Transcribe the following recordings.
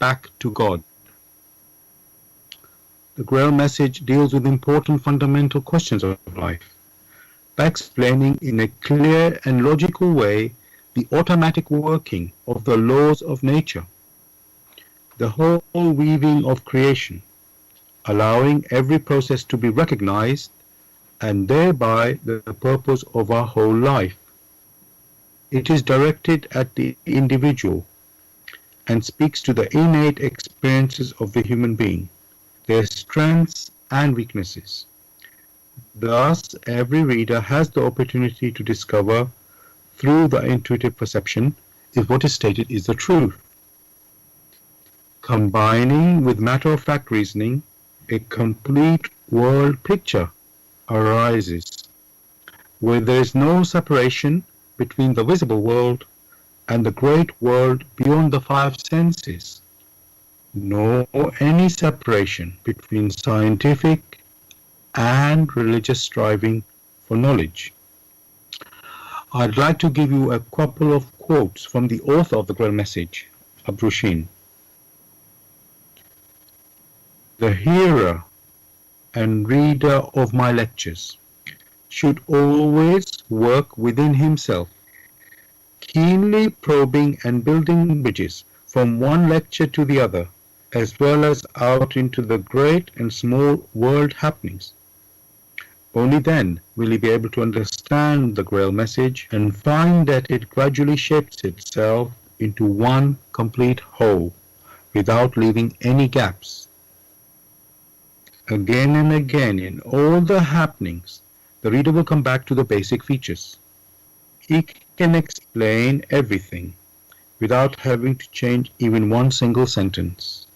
back to God. The Grail message deals with important fundamental questions of life by explaining in a clear and logical way the automatic working of the laws of nature, the whole weaving of creation, allowing every process to be recognized and thereby the purpose of our whole life. It is directed at the individual and speaks to the innate experiences of the human being, their strengths and weaknesses. Thus, every reader has the opportunity to discover through the intuitive perception if what is stated is the truth. Combining with matter-of-fact reasoning, a complete world picture arises, where there is no separation between the visible world and the great world beyond the five senses, nor any separation between scientific and religious striving for knowledge. I'd like to give you a couple of quotes from the author of the Grail Message, Abdushin. The hearer and reader of my lectures should always work within himself, keenly probing and building bridges from one lecture to the other, as well as out into the great and small world happenings. Only then will he be able to understand the Grail message and find that it gradually shapes itself into one complete whole, without leaving any gaps. Again and again, in all the happenings, the reader will come back to the basic features. He can explain everything without having to change even one single sentence.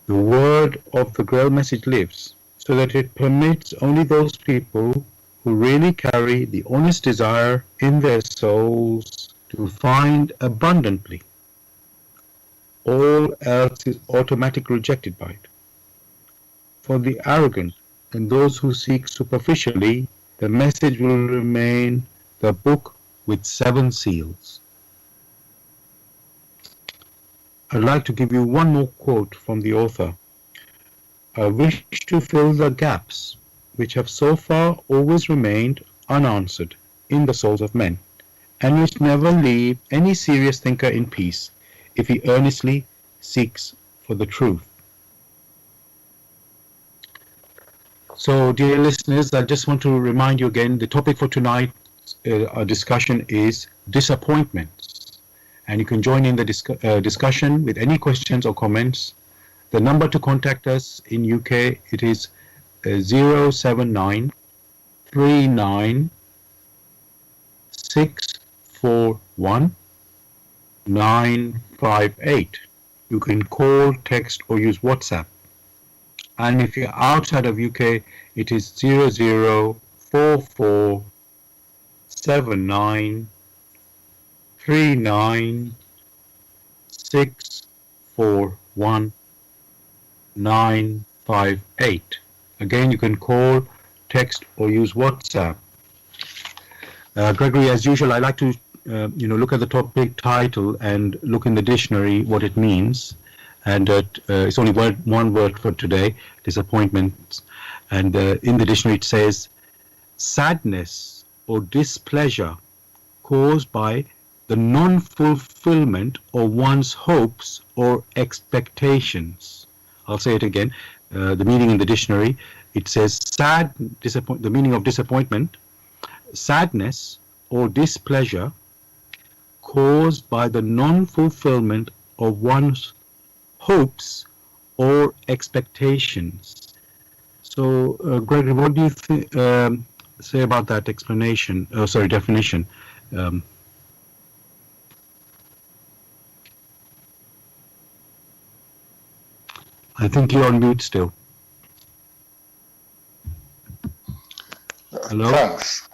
The word of the Grail message lives, so that it permits only those people who really carry the honest desire in their souls to find abundantly. All else is automatically rejected by it. For the arrogant and those who seek superficially, the message will remain the book with 7 seals. I'd like to give you one more quote from the author. I wish to fill the gaps which have so far always remained unanswered in the souls of men, and which never leave any serious thinker in peace if he earnestly seeks for the truth. So, dear listeners, I just want to remind you again, the topic for tonight's our discussion is disappointments. And you can join in the discussion with any questions or comments. The number to contact us in UK, it is 079 39 641 958. You can call, text or use WhatsApp. And if you're outside of UK, it is 0044 79 39 641 958. Again, you can call, text or use WhatsApp. Gregory, as usual, I like to look at the topic title and look in the dictionary what it means. And it's only one word for today, disappointments. And in the dictionary it says sadness or displeasure caused by the non-fulfillment of one's hopes or expectations. I'll say it again. The meaning in the dictionary, it says the meaning of disappointment, sadness or displeasure caused by the non-fulfillment of one's hopes or expectations. So, Gregory, what do you say about that definition? I think you're on mute still. Hello? Thanks.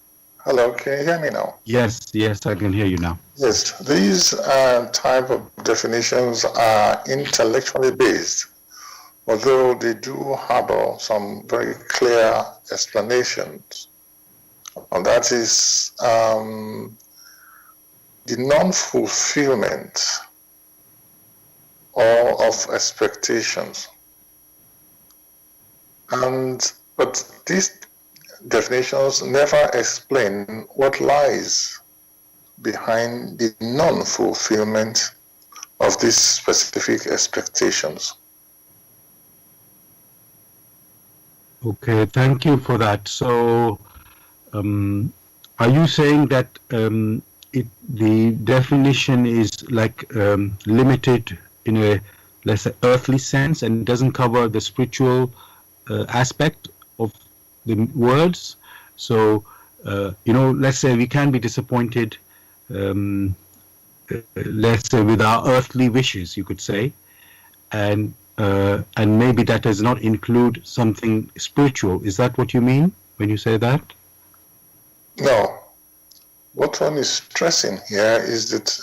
Hello, can you hear me now? Yes, I can hear you now. Yes, these type of definitions are intellectually based, although they do harbor some very clear explanations. And that is the non-fulfillment of expectations. But these definitions never explain what lies behind the non-fulfillment of these specific expectations. Okay, thank you for that. So, are you saying that the definition is like limited in a, let's say, earthly sense and doesn't cover the spiritual aspect of the words? So, let's say we can be disappointed, let's say, with our earthly wishes, you could say, and maybe that does not include something spiritual. Is that what you mean when you say that? No. What one is stressing here is that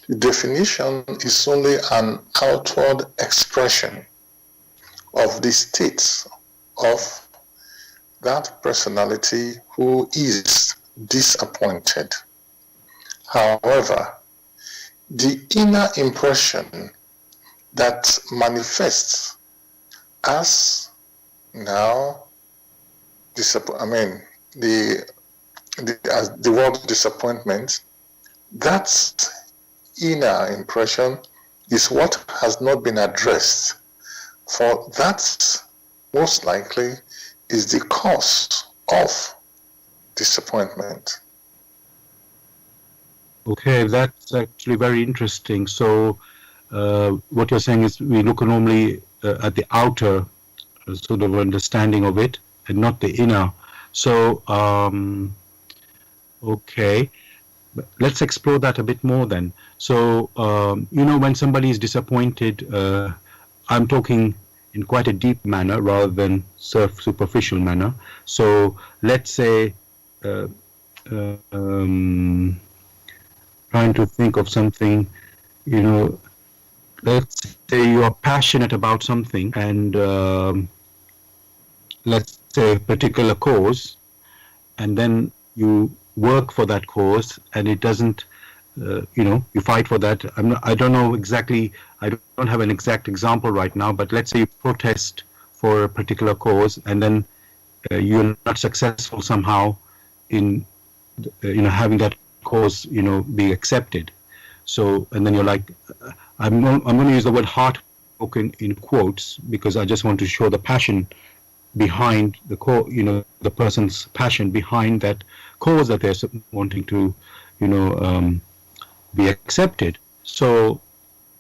the definition is only an outward expression of the states of that personality who is disappointed. However, the inner impression that manifests as now the word disappointment, that inner impression is what has not been addressed, for that most likely is the cause of disappointment. Okay, that's actually very interesting. So, what you're saying is we look normally at the outer sort of understanding of it and not the inner. So, okay, let's explore that a bit more then. So, when somebody is disappointed, I'm talking in quite a deep manner rather than superficial manner. So, let's say, trying to think of something, let's say you are passionate about something and let's say a particular cause, and then you work for that cause and it doesn't, you fight for that. I don't know exactly, I don't have an exact example right now, but let's say you protest for a particular cause and then you're not successful somehow in, having that cause, be accepted. So, and then you're like, I'm going to use the word heartbroken in quotes because I just want to show the passion behind the the person's passion behind that cause that they're wanting to, be accepted. So,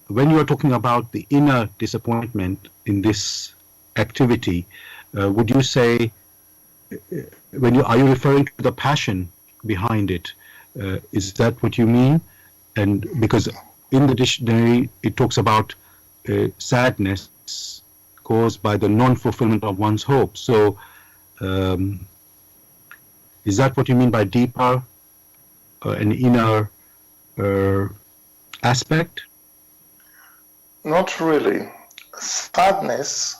when you are talking about the inner disappointment in this activity, would you say, are you referring to the passion behind it? Is that what you mean? And because in the dictionary it talks about sadness caused by the non-fulfillment of one's hope. So, is that what you mean by deeper and inner aspect? Not really. Sadness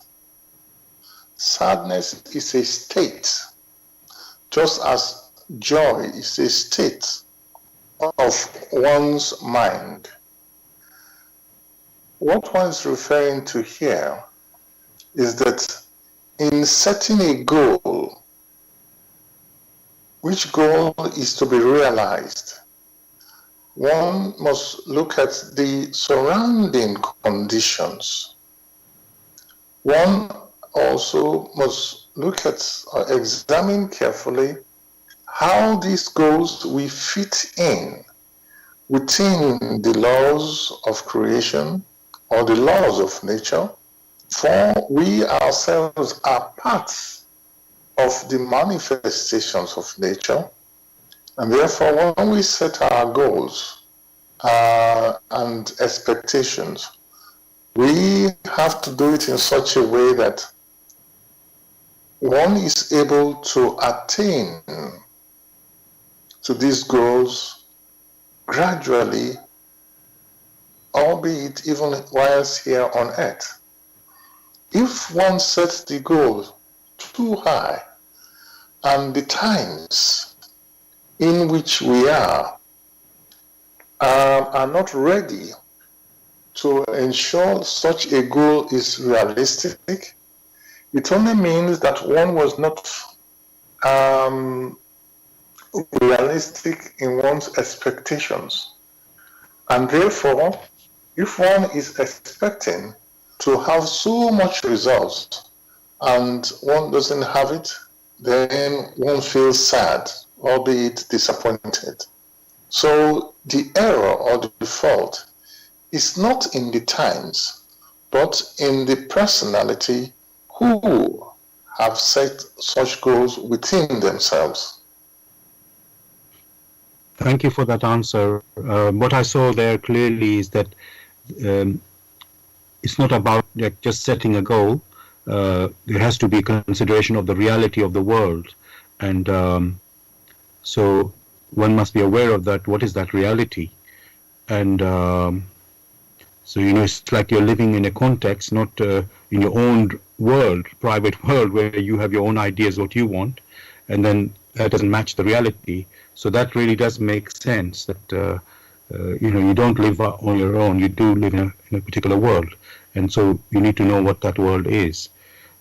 is a state, just as joy is a state of one's mind. What one is referring to here is that in setting a goal, which goal is to be realized, one must look at the surrounding conditions. One also must look at or examine carefully how these goals will fit in within the laws of creation or the laws of nature, for we ourselves are parts of the manifestations of nature, and therefore when we set our goals and expectations, we have to do it in such a way that one is able to attain to these goals gradually, albeit even whilst here on earth. If one sets the goal too high and the times in which we are not ready to ensure such a goal is realistic, it only means that one was not realistic in one's expectations. And therefore, if one is expecting to have so much results and one doesn't have it, then one feels sad, albeit disappointed. So the error or the fault is not in the times, but in the personality who have set such goals within themselves. Thank you for that answer. What I saw there clearly is that um, it's not about like just setting a goal. There has to be consideration of the reality of the world, and so one must be aware of that. What is that reality? And so it's like you're living in a context, not in your own world, private world, where you have your own ideas what you want, and then that doesn't match the reality. So that really does make sense that you don't live on your own. You do live in a particular world, and so you need to know what that world is.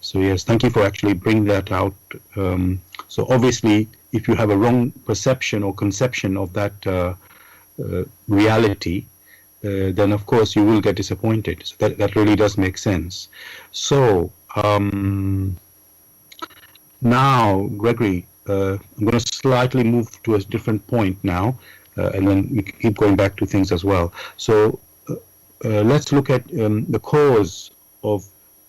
So yes, thank you for actually bringing that out. So obviously, if you have a wrong perception or conception of that reality, then of course you will get disappointed. So that really does make sense. So now, Gregory, I'm going to slightly move to a different point now, and then we can keep going back to things as well. So let's look at the cause of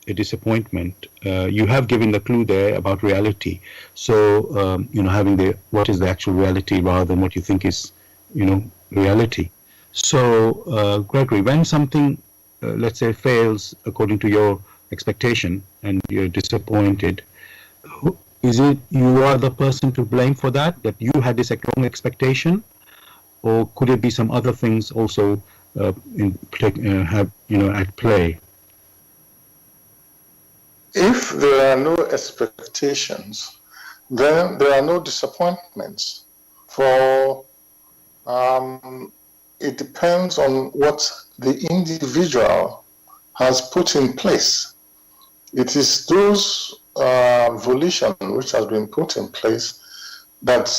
a disappointment. You have given the clue there about reality. So having what is the actual reality rather than what you think is reality. So Gregory, when something let's say fails according to your expectation and you're disappointed, is it you are the person to blame for that you had this wrong expectation, or could it be some other things also at play? If there are no expectations, then there are no disappointments. For it depends on what the individual has put in place. It is those volition which has been put in place that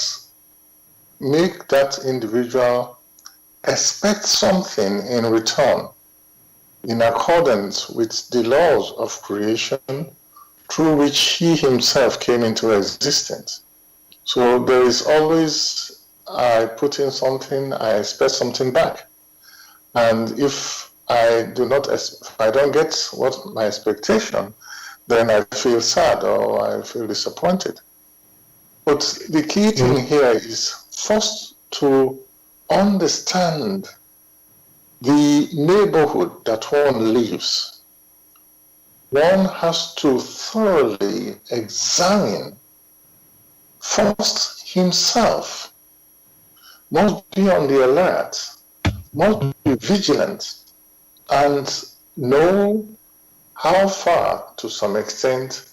make that individual expect something in return in accordance with the laws of creation through which he himself came into existence. So there is always, I put in something, I expect something back. And if I don't get what my expectation, then I feel sad or I feel disappointed. But the key thing here is first to understand the neighborhood that one lives. One has to thoroughly examine first himself, must be on the alert, must be vigilant, and know how far, to some extent,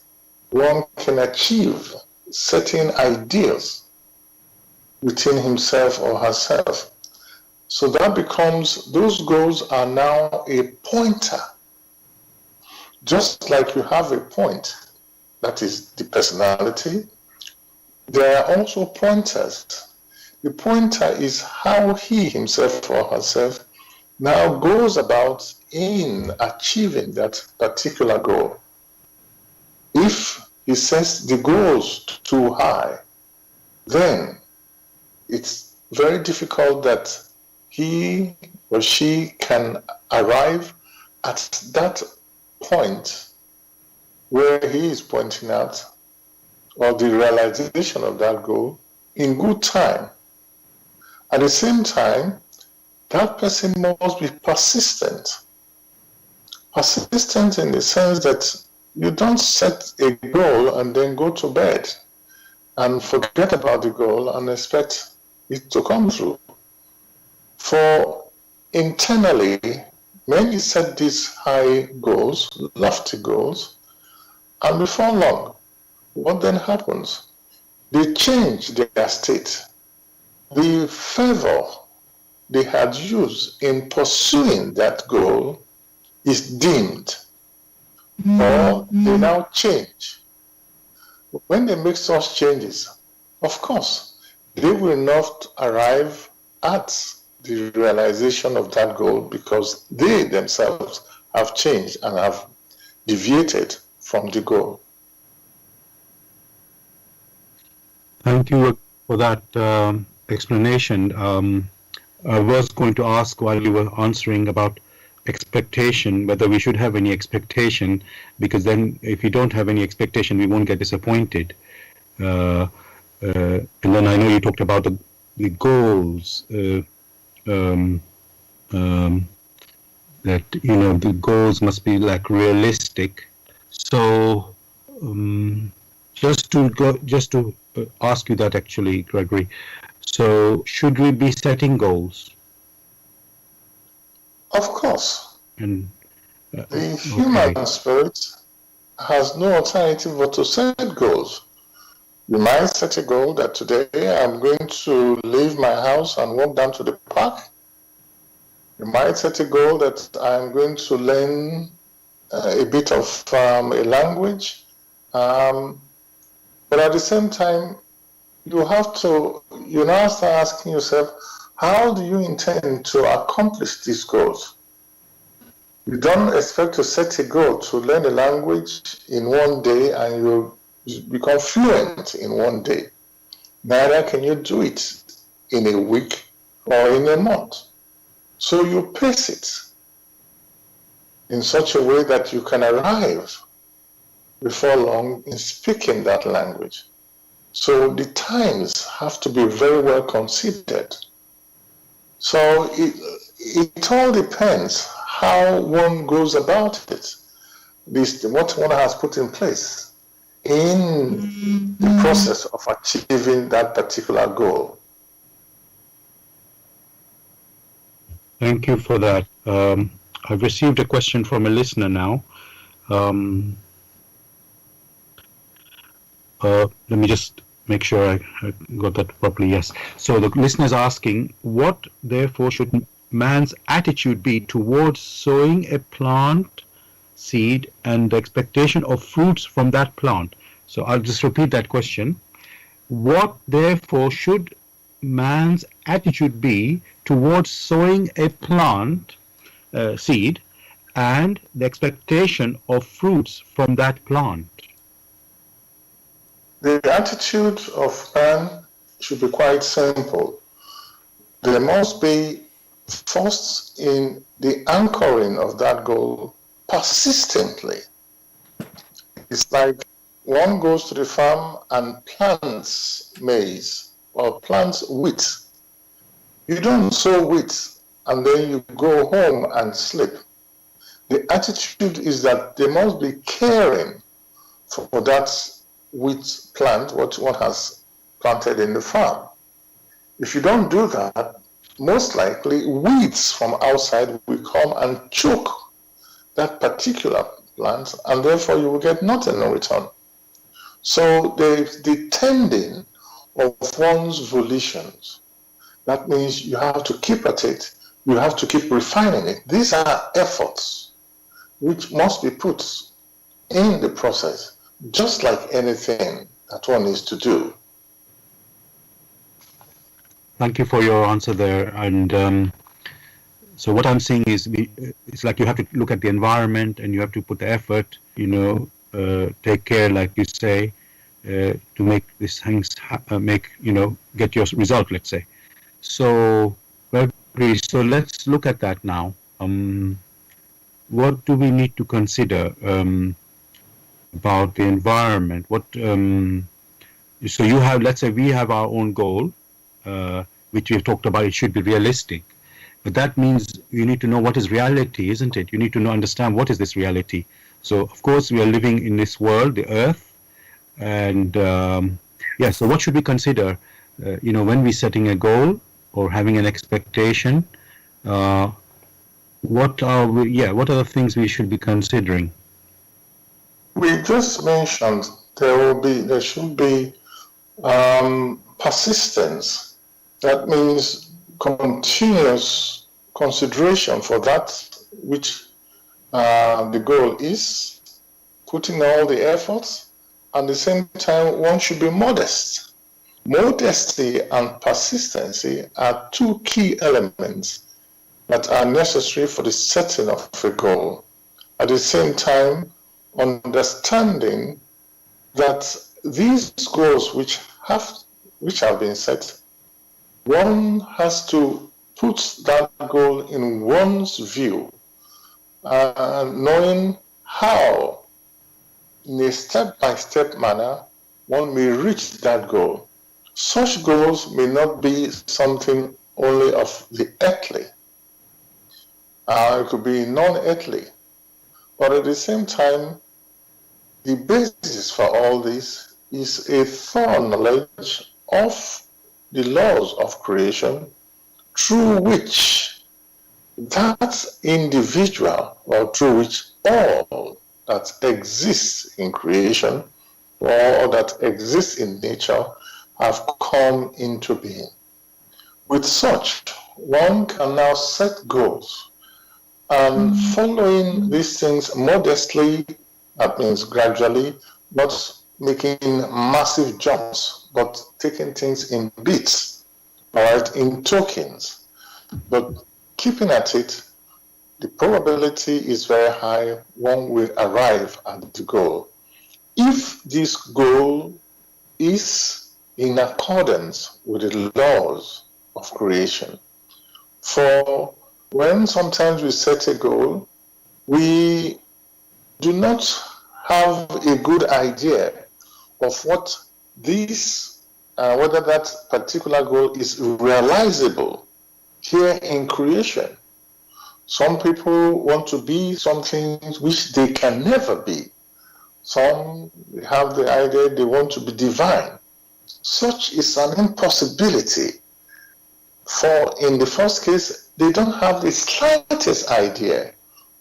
one can achieve certain ideals within himself or herself. So that becomes, those goals are now a pointer. Just like you have a point, that is the personality, there are also pointers. The pointer is how he himself or herself now goes about in achieving that particular goal. If he sets the goals too high, then it's very difficult that he or she can arrive at that point where he is pointing out, or the realization of that goal, in good time. At the same time, that person must be persistent. Persistent in the sense that you don't set a goal and then go to bed and forget about the goal and expect it to come through. For internally, many set these high goals, lofty goals, and before long, what then happens? They change their state. The fervor, they had used in pursuing that goal is dimmed, or they now change. When they make such changes, of course, they will not arrive at the realization of that goal because they themselves have changed and have deviated from the goal. Thank you for that explanation. I was going to ask while you were answering about expectation, whether we should have any expectation, because then if we don't have any expectation, we won't get disappointed. And then I know you talked about the goals, that, you know, the goals must be like realistic. So just to ask you that actually, Gregory. So should we be setting goals? Of course. And the human spirit has no alternative but to set goals. You might set a goal that today I'm going to leave my house and walk down to the park. You might set a goal that I'm going to learn a bit of a language. But at the same time, you now start asking yourself, how do you intend to accomplish these goals? You don't expect to set a goal to learn a language in one day and you become fluent in one day. Neither can you do it in a week or in a month. So you pace it in such a way that you can arrive before long in speaking that language. So the times have to be very well considered. So it all depends how one goes about it, what one has put in place in the process of achieving that particular goal. Thank you for that. I've received a question from a listener now. Let me just make sure I got that properly. Yes. So the listener is asking, what therefore should man's attitude be towards sowing a plant seed and the expectation of fruits from that plant? So I'll just repeat that question. What therefore should man's attitude be towards sowing a plant seed and the expectation of fruits from that plant? The attitude of man should be quite simple. There must be, first, in the anchoring of that goal persistently. It's like one goes to the farm and plants maize or plants wheat. You don't sow wheat and then you go home and sleep. The attitude is that there must be caring for that wheat plant, what one has planted in the farm. If you don't do that, most likely weeds from outside will come and choke that particular plant, and therefore you will get nothing in return. So the tending of one's volitions, that means you have to keep at it, you have to keep refining it. These are efforts which must be put in the process, just like anything that one needs to do. Thank you for your answer there. And so what I'm seeing is, it's like you have to look at the environment and you have to put the effort, take care, like you say, to make these things get your result, let's say. So let's look at that now. What do we need to consider about the environment? So you have, let's say we have our own goal, which we've talked about. It should be realistic, but that means you need to know what is reality, isn't it? You need to understand what is this reality. So of course we are living in this world, the earth, and so what should we consider when we're setting a goal or having an expectation? What are the things we should be considering? We just mentioned there should be persistence. That means continuous consideration for that which the goal is, putting all the efforts. At the same time, one should be modest. Modesty and persistency are two key elements that are necessary for the setting of a goal. At the same time, understanding that these goals which have been set, one has to put that goal in one's view, knowing how, in a step-by-step manner, one may reach that goal. Such goals may not be something only of the earthly. It could be non-earthly. But at the same time, the basis for all this is a thorough knowledge of the laws of creation, through which that individual, or through which all that exists in creation, or that exists in nature, have come into being. With such, one can now set goals, and following these things modestly, that means gradually, not making massive jumps, but taking things in bits, all right, in tokens. But keeping at it, the probability is very high one will arrive at the goal. If this goal is in accordance with the laws of creation. For when sometimes we set a goal, we do not have a good idea of what this, whether that particular goal is realizable here in creation. Some people want to be something which they can never be. Some have the idea they want to be divine. Such is an impossibility. For in the first case, they don't have the slightest idea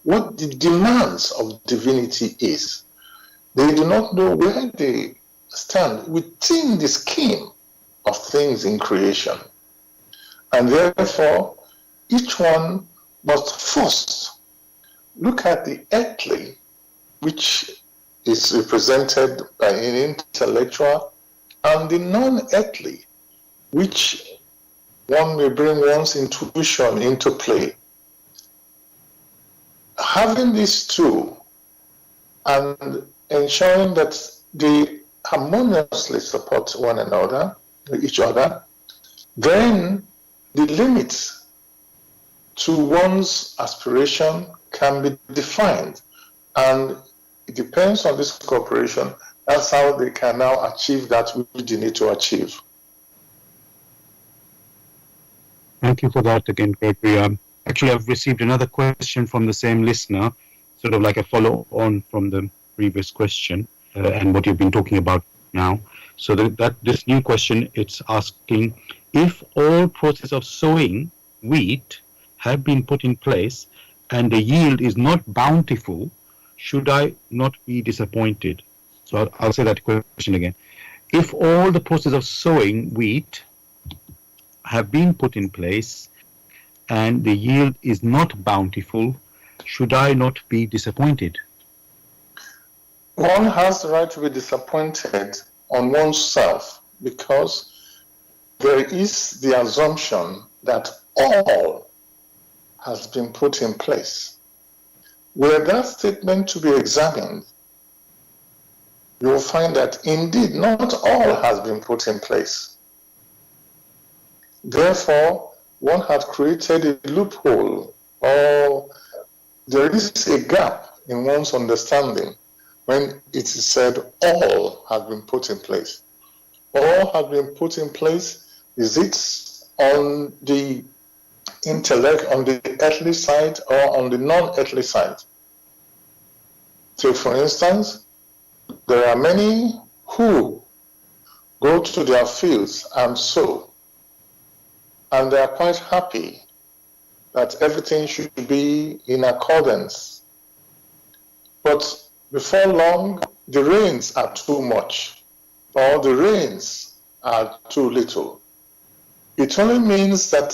what the demands of divinity is. They do not know where they stand within the scheme of things in creation. And therefore, each one must first look at the earthly, which is represented by an intellectual, and the non-earthly, which one may bring one's intuition into play. Having these two and ensuring that they harmoniously support one another, each other, then the limits to one's aspiration can be defined, and it depends on this cooperation. That's how they can now achieve that which they need to achieve. Thank you for that again, Gregory. Actually, I've received another question from the same listener, sort of like a follow-on from the previous question and what you've been talking about now. So that this new question, it's asking, if all process of sowing wheat have been put in place and the yield is not bountiful, should I not be disappointed? So I'll say that question again. If all the process of sowing wheat have been put in place and the yield is not bountiful, should I not be disappointed? One has the right to be disappointed on oneself because there is the assumption that all has been put in place. Were that statement to be examined, you will find that indeed not all has been put in place. Therefore, one had created a loophole, or there is a gap in one's understanding when it is said all has been put in place. All has been put in place. Is it on the intellect, on the earthly side, or on the non-earthly side? So, for instance, there are many who go to their fields and sow, and they are quite happy that everything should be in accordance. But before long, the rains are too much, or the rains are too little. It only means that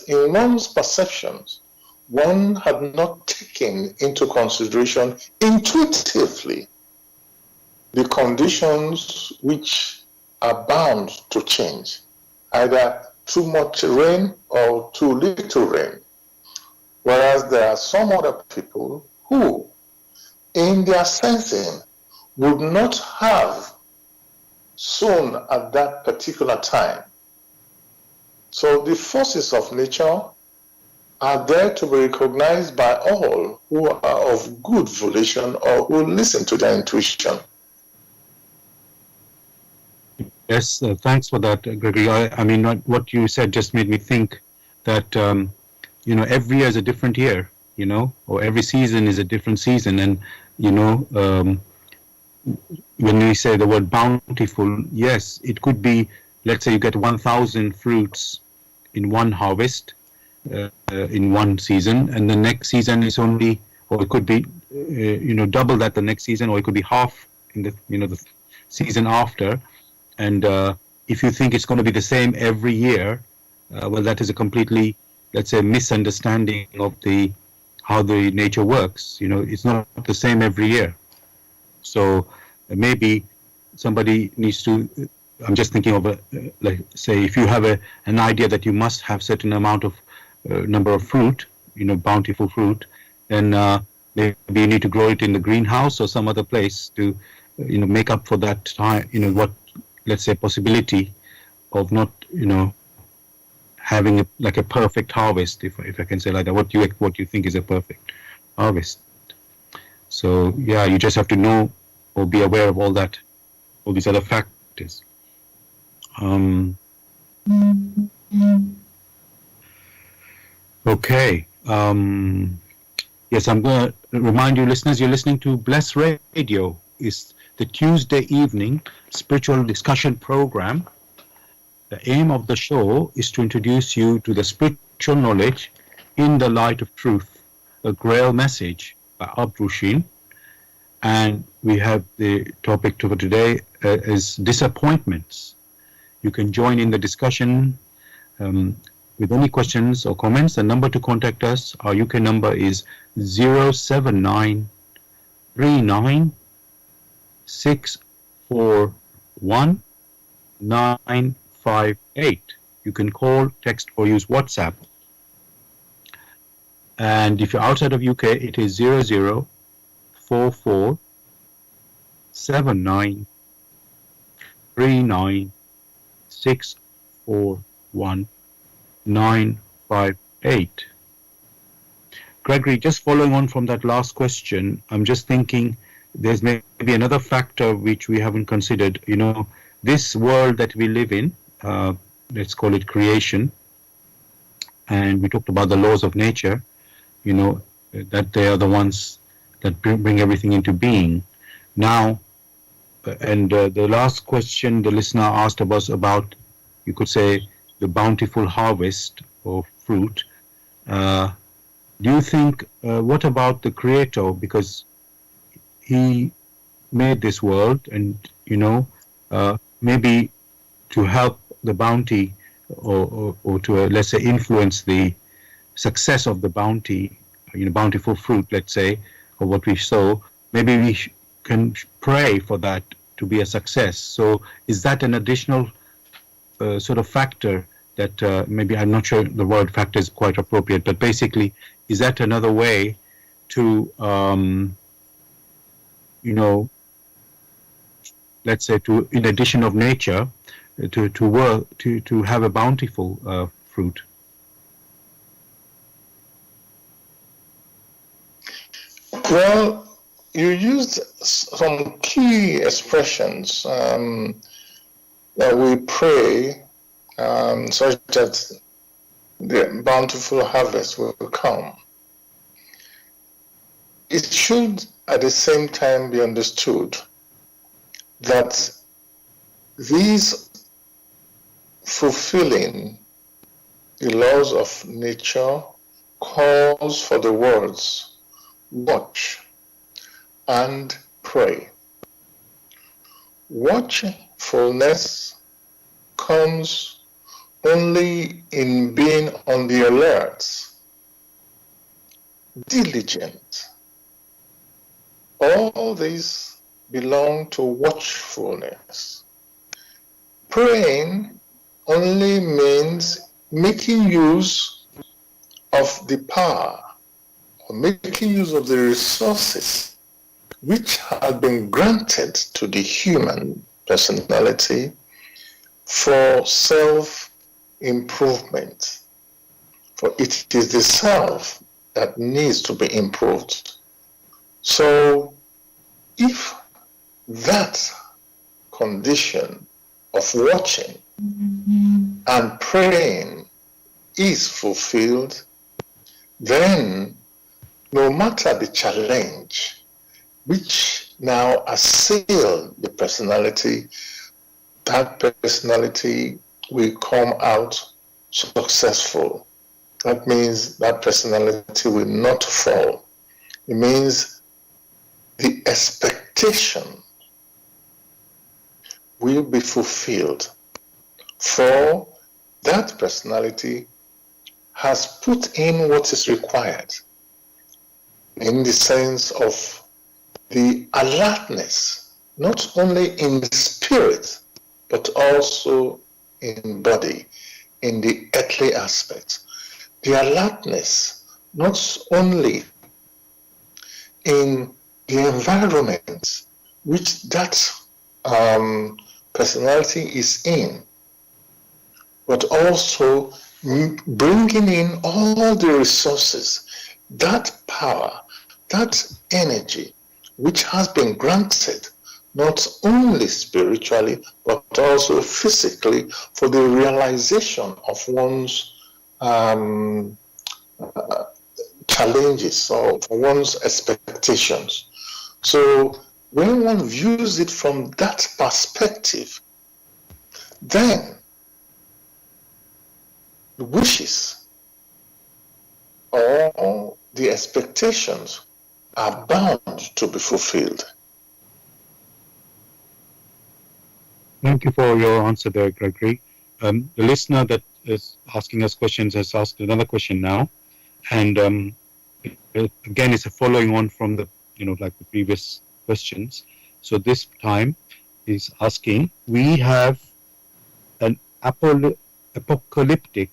in one's perceptions, one had not taken into consideration intuitively the conditions which are bound to change, either too much rain or too little rain. Whereas there are some other people who, in their sensing, would not have sown at that particular time. So the forces of nature are there to be recognized by all who are of good volition or who listen to their intuition. Yes, thanks for that, Gregory. I mean, what you said just made me think that, every year is a different year, or every season is a different season. And, when we say the word bountiful, yes, it could be, let's say you get 1,000 fruits in one harvest, in one season, and the next season is only, or it could be, double that the next season, or it could be half in the season after. And if you think it's going to be the same every year, well, that is a completely, let's say, misunderstanding of how the nature works. It's not the same every year. So maybe somebody needs to. I'm just thinking of like, say, if you have an idea that you must have certain amount of number of fruit, bountiful fruit, then maybe you need to grow it in the greenhouse or some other place to, make up for that time. What, let's say, possibility of not, having like a perfect harvest, if I can say like that. What you think is a perfect harvest. So yeah, you just have to know or be aware of all these other factors. Okay. Yes, I'm going to remind you, listeners, you're listening to Bless Radio. It's the Tuesday evening spiritual discussion program. The aim of the show is to introduce you to the spiritual knowledge in the light of truth, a grail message by Abdrusheen. And we have the topic for today is disappointments. You can join in the discussion with any questions or comments. The number to contact us, our UK number is 07939 641 958. You can call, text, or use WhatsApp. And if you're outside of UK, it is 0044 79 39 641 958. Gregory, just following on from that last question, I'm just thinking there's maybe another factor which we haven't considered. This world that we live in, let's call it creation, and we talked about the laws of nature, that they are the ones that bring everything into being. Now, and the last question the listener asked was about, you could say, the bountiful harvest of fruit. Do you think, what about the Creator? Because He made this world, and maybe to help the bounty, or to let's say influence the success of the bounty, bountiful fruit, let's say, or what we sow, maybe we can pray for that to be a success. So is that an additional sort of factor that maybe, I'm not sure the word factor is quite appropriate, but basically, is that another way to, let's say, to, in addition of nature, to work, to have a bountiful fruit? Well, you used some key expressions that we pray such that the bountiful harvest will come. It should at the same time be understood that these fulfilling the laws of nature calls for the words watch and pray. Watchfulness comes only in being on the alert, diligent. All these belong to watchfulness. Praying only means making use of the power or making use of the resources which have been granted to the human personality for self-improvement. For it is the self that needs to be improved. So if that condition of watching and praying is fulfilled, then no matter the challenge which now assail the personality, that personality will come out successful. That means that personality will not fall. It means the expectation will be fulfilled, for that personality has put in what is required in the sense of the alertness, not only in spirit, but also in body, in the earthly aspect. The alertness, not only in the environment which that personality is in, but also bringing in all the resources, that power, that energy, which has been granted not only spiritually, but also physically for the realization of one's challenges or one's expectations. So when one views it from that perspective, then the wishes or the expectations are bound to be fulfilled. Thank you for your answer there, Gregory. The listener that is asking us questions has asked another question now, and again, it's a following on from the like the previous questions. So this time, he's asking: we have an apocalyptic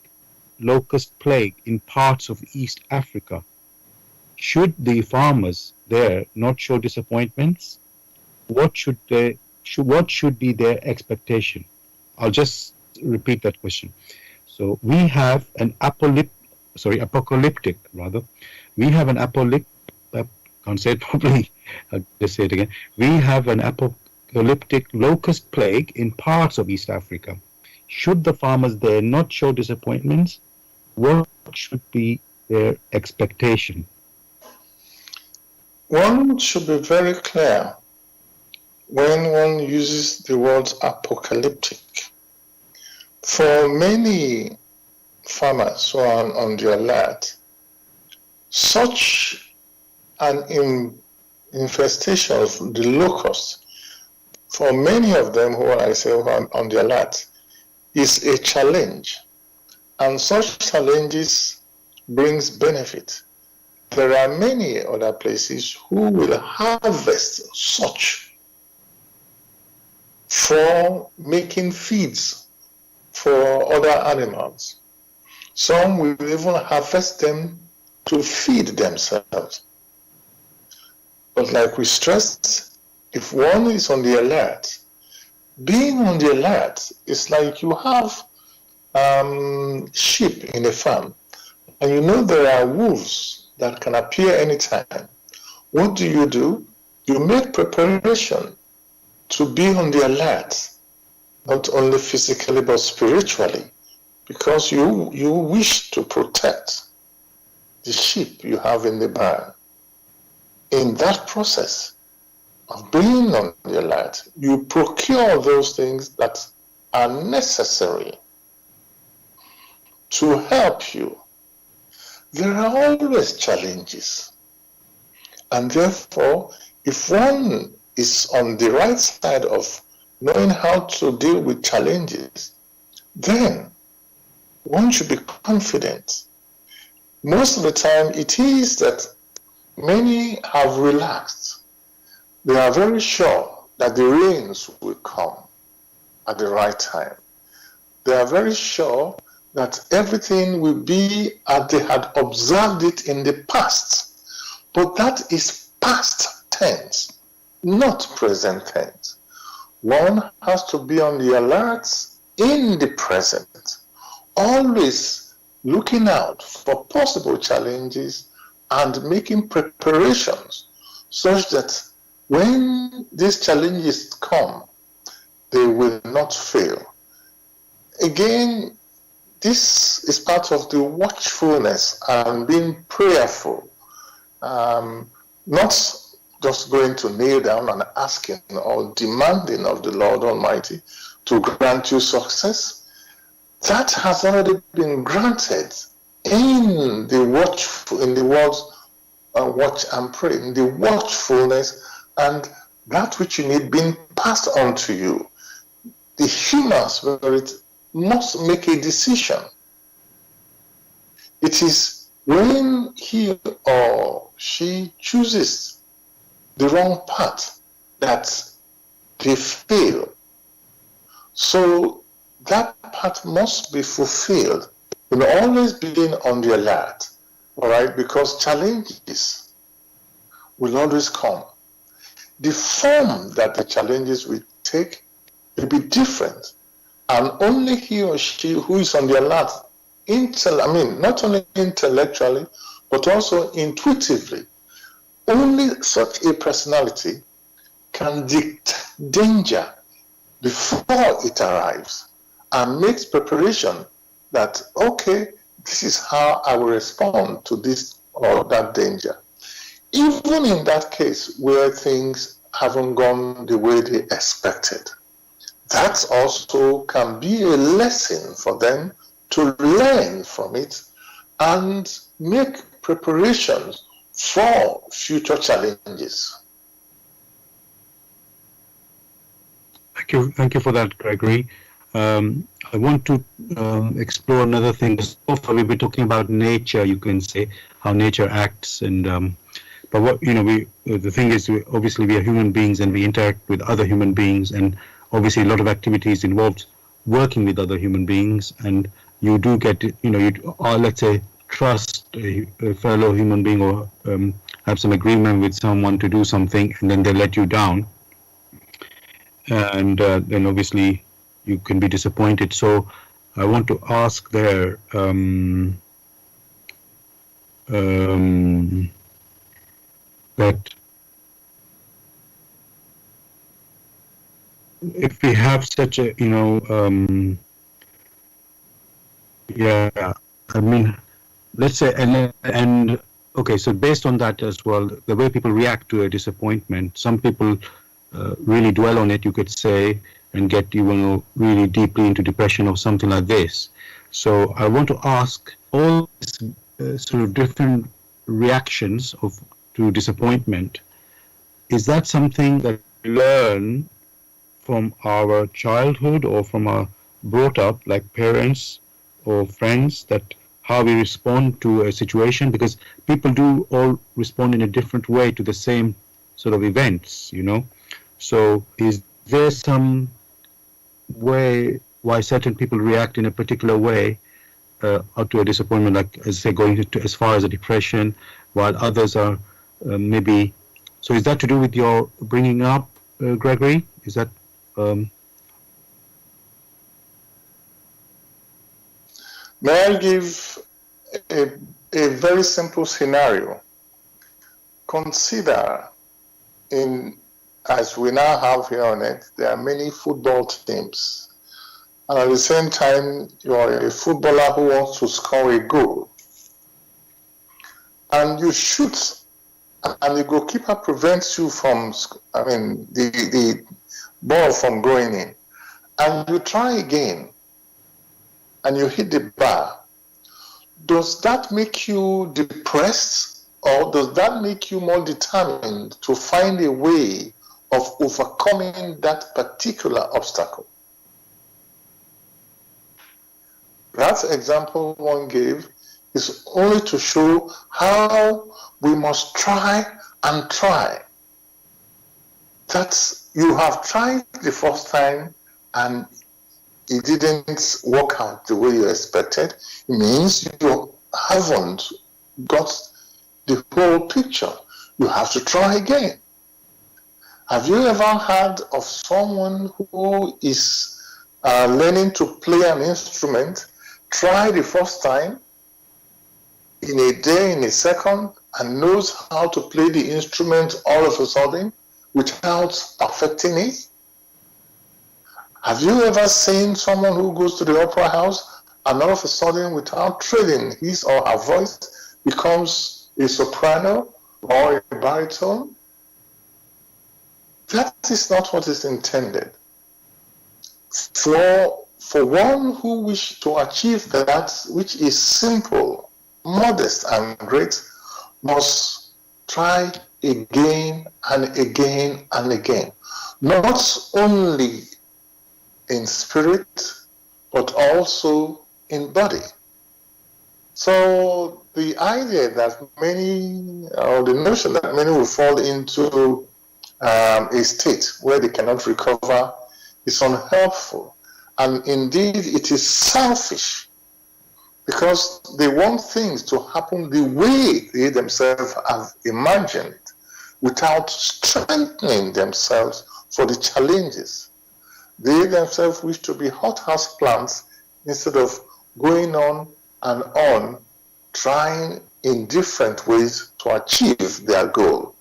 locust plague in parts of East Africa. Should the farmers there not show disappointments? What should be their expectation? I'll just repeat that question. So we have an apocalyptic rather. We have an can't say it properly. I'll just say it again. We have an apocalyptic locust plague in parts of East Africa. Should the farmers there not show disappointments? What should be their expectation? One should be very clear when one uses the word apocalyptic. For many farmers who are on the alert, such an infestation of the locust, for many of them who are on the alert, is a challenge. And such challenges brings benefit. There are many other places who will harvest such for making feeds for other animals. Some will even harvest them to feed themselves. But like we stressed, if one is on the alert, being on the alert is like you have sheep in a farm, and you know there are wolves that can appear anytime. What do? You make preparation to be on the alert, not only physically but spiritually, because you wish to protect the sheep you have in the barn. In that process of being on the alert, you procure those things that are necessary to help you. There are always challenges, and therefore, if one is on the right side of knowing how to deal with challenges, then one should be confident. Most of the time, it is that many have relaxed. They are very sure that the rains will come at the right time. They are very sure that everything will be as they had observed it in the past. But that is past tense, not present tense. One has to be on the alert in the present, always looking out for possible challenges and making preparations such that when these challenges come, they will not fail. Again, this is part of the watchfulness and being prayerful, not just going to kneel down and asking or demanding of the Lord Almighty to grant you success. That has already been granted in the words watch and pray, in the watchfulness, and that which you need being passed on to you. The human spirit must make a decision. It is when he or she chooses the wrong path that they fail. So that path must be fulfilled. And always being on the alert, all right, because challenges will always come. The form that the challenges will take will be different. And only he or she who is on the alert, not only intellectually, but also intuitively, only such a personality can dictate danger before it arrives and makes preparation that, okay, this is how I will respond to this or that danger. Even in that case where things haven't gone the way they expected, that also can be a lesson for them to learn from it and make preparations for future challenges. Thank you for that, Gregory. I want to explore another thing. So far, we've been talking about nature. You can say how nature acts, and but what the thing is, obviously, we are human beings, and we interact with other human beings, and obviously, a lot of activities involves working with other human beings, and you do get, let's say, trust a fellow human being or have some agreement with someone to do something, and then they let you down. And then obviously you can be disappointed. So I want to ask there, that if we have such a, let's say, and okay, so based on that as well, the way people react to a disappointment, some people really dwell on it, you could say, and get really deeply into depression or something like this. So I want to ask all these sort of different reactions to disappointment. Is that something that we learn from our childhood or from our brought up, like parents or friends, that how we respond to a situation? Because people do all respond in a different way to the same sort of events, So is there some way why certain people react in a particular way to a disappointment, like, as say, going to as far as a depression, while others are maybe... So is that to do with your bringing up, Gregory? Is that... May I give a very simple scenario? Consider, as we now have here on it, there are many football teams. And at the same time, you are a footballer who wants to score a goal. And you shoot, and the goalkeeper prevents you from, the ball from going in. And you try again, and you hit the bar. Does that make you depressed, or does that make you more determined to find a way of overcoming that particular obstacle? That example one gave is only to show how we must try and try. That you have tried the first time and it didn't work out the way you expected, it means you haven't got the whole picture. You have to try again. Have you ever heard of someone who is learning to play an instrument, try the first time in a day, in a second, and knows how to play the instrument all of a sudden without perfecting it? Have you ever seen someone who goes to the opera house and all of a sudden, without training his or her voice, becomes a soprano or a baritone? That is not what is intended. For one who wishes to achieve that which is simple, modest, and great, must try again and again and again. Not only in spirit, but also in body. So the idea that many, or the notion that many will fall into a state where they cannot recover is unhelpful. And indeed, it is selfish because they want things to happen the way they themselves have imagined it without strengthening themselves for the challenges. They themselves wish to be hothouse plants instead of going on and on trying in different ways to achieve their goal.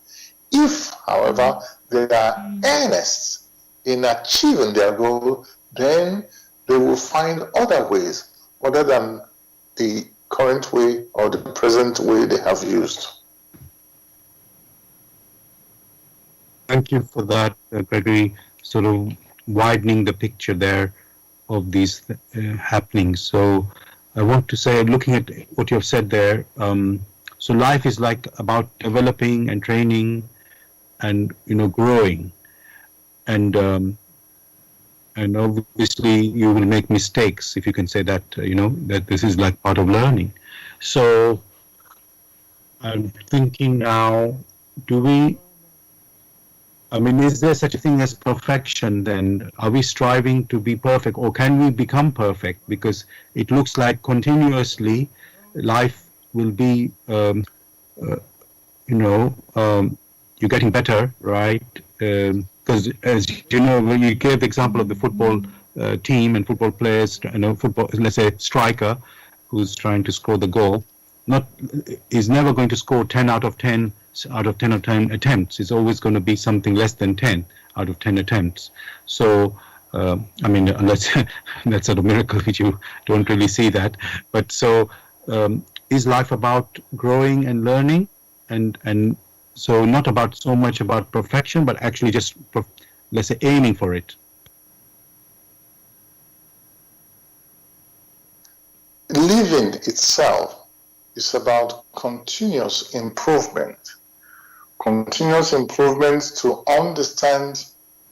If, however, they are earnest in achieving their goal, then they will find other ways other than the current way or the present way they have used. Thank you for that, Gregory, sort of widening the picture there of these happenings. So I want to say, looking at what you have said there, so life is like about developing and training and, growing. And obviously you will make mistakes, if you can say that, that this is like part of learning. So I'm thinking now, is there such a thing as perfection then? Are we striving to be perfect, or can we become perfect? Because it looks like continuously life will be, you're getting better, right? Because as you know, when you gave the example of the football team and football players, football, let's say striker, who's trying to score the goal, is never going to score 10 out of 10 attempts. It's always going to be something less than 10 out of 10 attempts. So, unless that's sort of miracle, which you don't really see that. But so, is life about growing and learning, and so not about so much about perfection, but actually just, let's say, aiming for it. Living itself is about continuous improvement to understand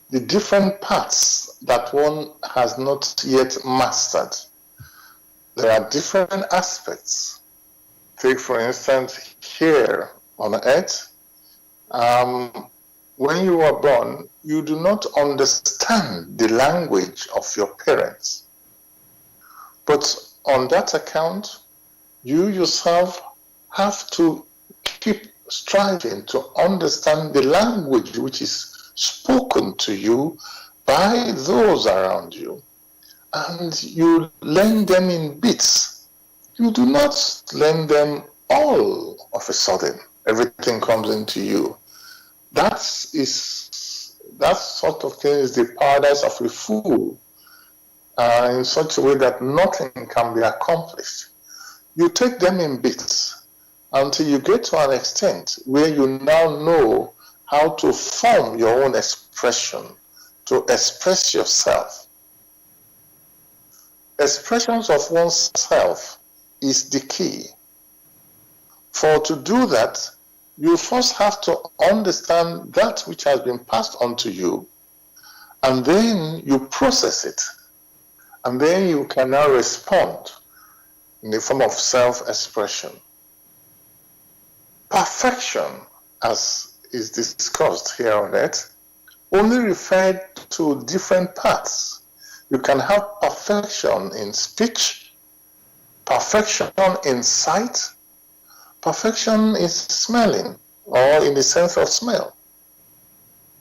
the different paths that one has not yet mastered. There are different aspects. Take, for instance, here on earth, when you are born, you do not understand the language of your parents. But on that account, you yourself have to keep striving to understand the language which is spoken to you by those around you. And you learn them in bits. You do not learn them all of a sudden. Everything comes into you. That sort of thing is the paradise of a fool, in such a way that nothing can be accomplished. You take them in bits until you get to an extent where you now know how to form your own expression, to express yourself. Expressions of oneself is the key. For to do that, you first have to understand that which has been passed on to you, and then you process it, and then you can now respond. in the form of self-expression. Perfection, as is discussed here on earth, only referred to different parts. You can have perfection in speech, perfection in sight, perfection in smelling, or in the sense of smell.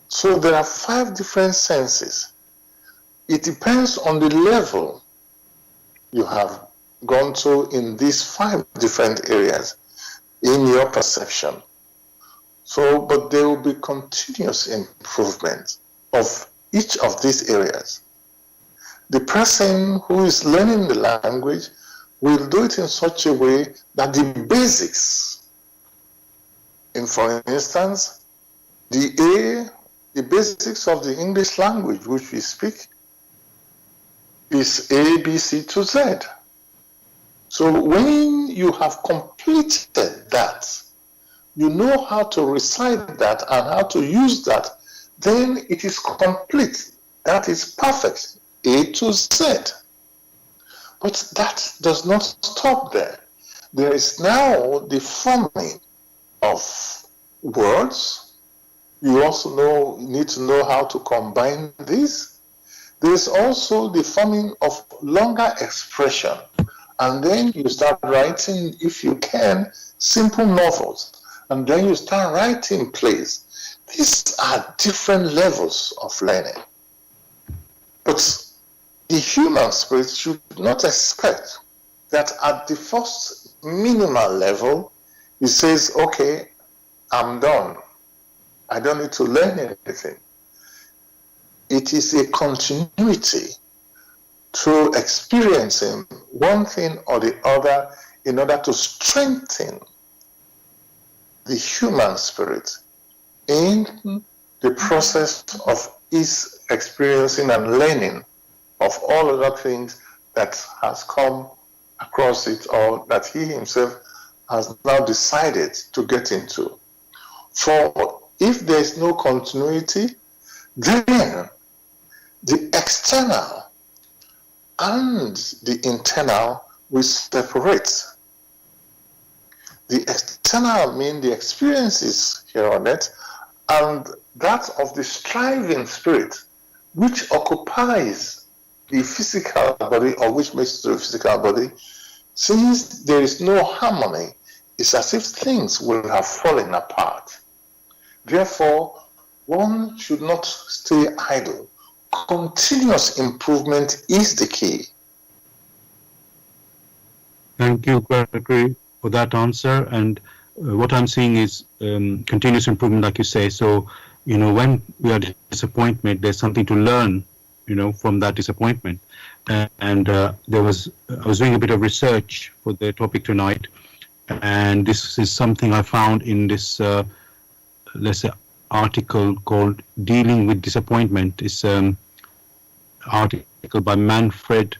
So there are 5 different senses. It depends on the level you have gone to in these 5 different areas in your perception. So, but there will be continuous improvement of each of these areas. The person who is learning the language will do it in such a way that the basics, for instance, the basics of the English language which we speak is A, B, C to Z. So when you have completed that, you know how to recite that and how to use that, then it is complete. That is perfect, A to Z. But that does not stop there. There is now the forming of words. You also need to know how to combine these. There is also the forming of longer expression. And then you start writing, if you can, simple novels. And then you start writing plays. These are different levels of learning. But the human spirit should not expect that at the first minimal level, he says, okay, I'm done. I don't need to learn anything. It is a continuity through experiencing one thing or the other in order to strengthen the human spirit in the process of his experiencing and learning of all other things that has come across it or that he himself has now decided to get into. For if there is no continuity, then the external and the internal will separate. The external means the experiences here on earth, and that of the striving spirit, which occupies the physical body or which makes it to the physical body. Since there is no harmony, it's as if things will have fallen apart. Therefore, one should not stay idle. Continuous improvement is the key. Thank you, Gregory, for that answer. And what I'm seeing is continuous improvement, like you say. So, when we are disappointed, there's something to learn, from that disappointment. And I was doing a bit of research for the topic tonight, and this is something I found in this, let's say, article called "Dealing with Disappointment." It's article by Manfred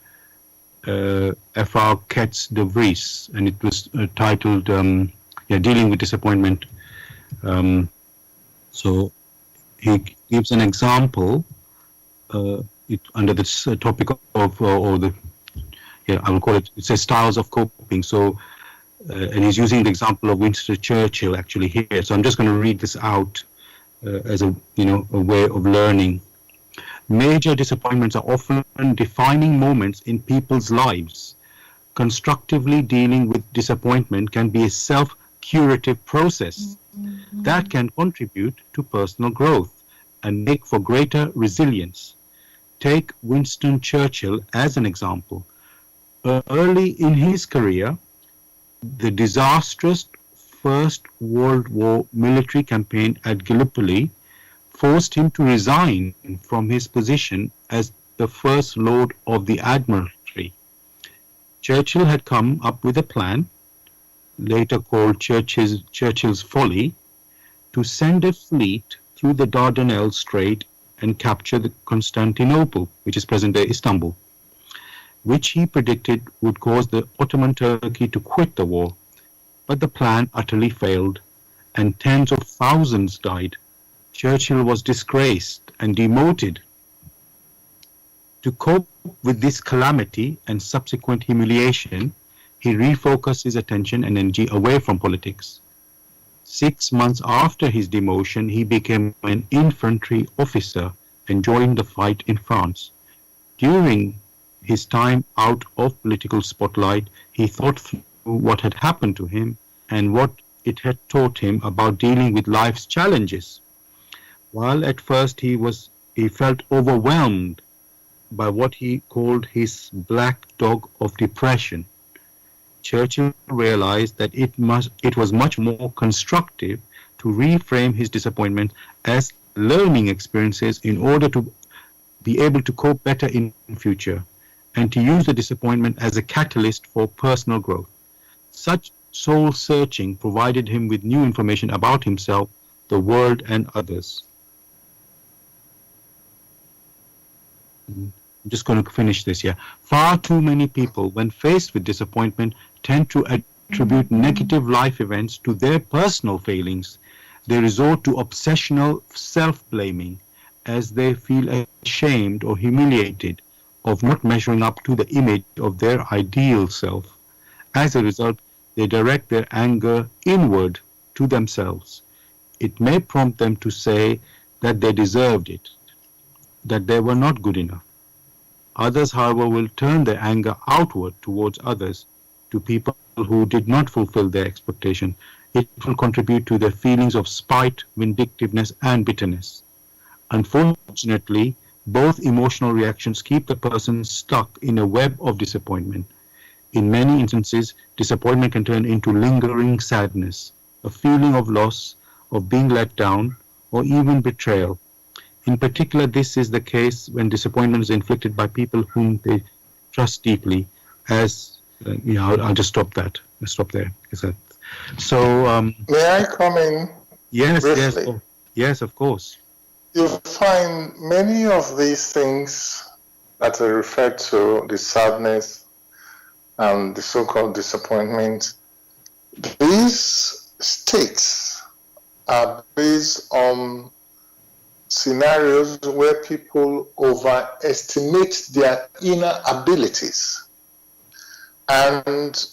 F.R. Ketz de Vries, and it was titled "Dealing with Disappointment." So he gives an example under this topic of, I will call it. It says styles of coping. So, and he's using the example of Winston Churchill actually here. So I'm just going to read this out as a way of learning. Major disappointments are often defining moments in people's lives. Constructively dealing with disappointment can be a self-curative process that can contribute to personal growth and make for greater resilience. Take Winston Churchill as an example. Early in his career, the disastrous First World War military campaign at Gallipoli forced him to resign from his position as the First Lord of the Admiralty. Churchill had come up with a plan, later called Churchill's Folly, to send a fleet through the Dardanelles Strait and capture Constantinople, which is present-day Istanbul, which he predicted would cause the Ottoman Turkey to quit the war. But the plan utterly failed, and tens of thousands died. Churchill was disgraced and demoted. To cope with this calamity and subsequent humiliation, he refocused his attention and energy away from politics. 6 months after his demotion, he became an infantry officer and joined the fight in France. During his time out of political spotlight, he thought through what had happened to him and what it had taught him about dealing with life's challenges. While at first he felt overwhelmed by what he called his black dog of depression, Churchill realized that it was much more constructive to reframe his disappointment as learning experiences in order to be able to cope better in future, and to use the disappointment as a catalyst for personal growth. Such soul searching provided him with new information about himself, the world, and others. I'm just going to finish this here. Far too many people, when faced with disappointment, tend to attribute negative life events to their personal failings. They resort to obsessional self-blaming as they feel ashamed or humiliated of not measuring up to the image of their ideal self. As a result, they direct their anger inward to themselves. It may prompt them to say that they deserved it, that they were not good enough. Others, however, will turn their anger outward towards others, to people who did not fulfill their expectation. It will contribute to their feelings of spite, vindictiveness, and bitterness. Unfortunately, both emotional reactions keep the person stuck in a web of disappointment. In many instances, disappointment can turn into lingering sadness, a feeling of loss, of being let down, or even betrayal. In particular, this is the case when disappointment is inflicted by people whom they trust deeply. I'll just stop that. I'll stop there. May I come in briefly? Yes, of course. You find many of these things that are referred to, the sadness and the so-called disappointment. These states are based on scenarios where people overestimate their inner abilities. And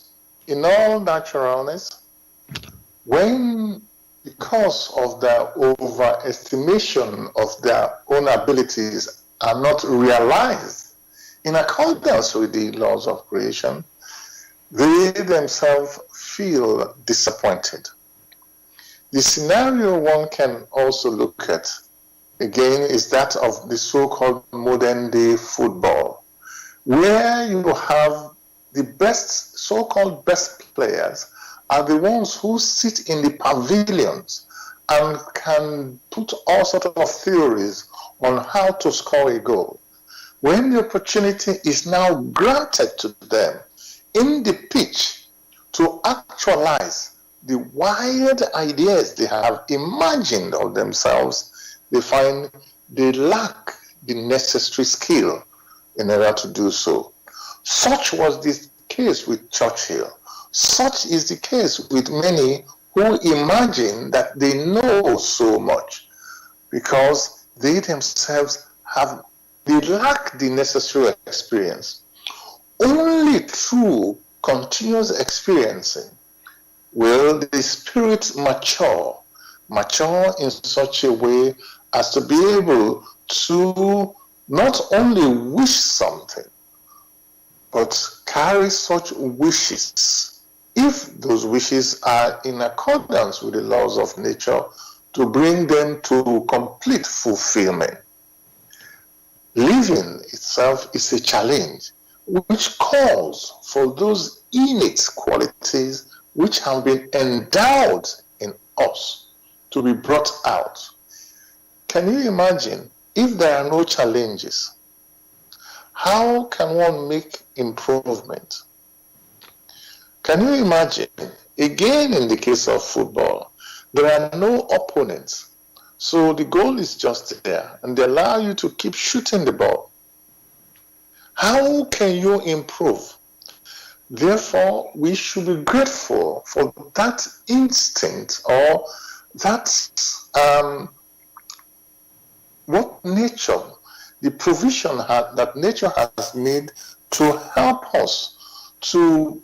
in all naturalness, because of their overestimation of their own abilities are not realized in accordance with the laws of creation, they themselves feel disappointed. The scenario one can also look at, again, is that of the so-called modern day football, where you have the best, so-called best players are the ones who sit in the pavilions and can put all sorts of theories on how to score a goal. When the opportunity is now granted to them in the pitch to actualize the wild ideas they have imagined of themselves, they find they lack the necessary skill in order to do so. Such was the case with Churchill. Such is the case with many who imagine that they know so much because they themselves they lack the necessary experience. Only through continuous experiencing will the spirit mature in such a way as to be able to not only wish something, but carry such wishes, if those wishes are in accordance with the laws of nature, to bring them to complete fulfillment. Living itself is a challenge which calls for those innate qualities which have been endowed in us to be brought out. Can you imagine if there are no challenges? How can one make improvement? Can you imagine, again in the case of football, there are no opponents. So the goal is just there and they allow you to keep shooting the ball. How can you improve? Therefore, we should be grateful for that instinct or that what nature, the provision that nature has made to help us to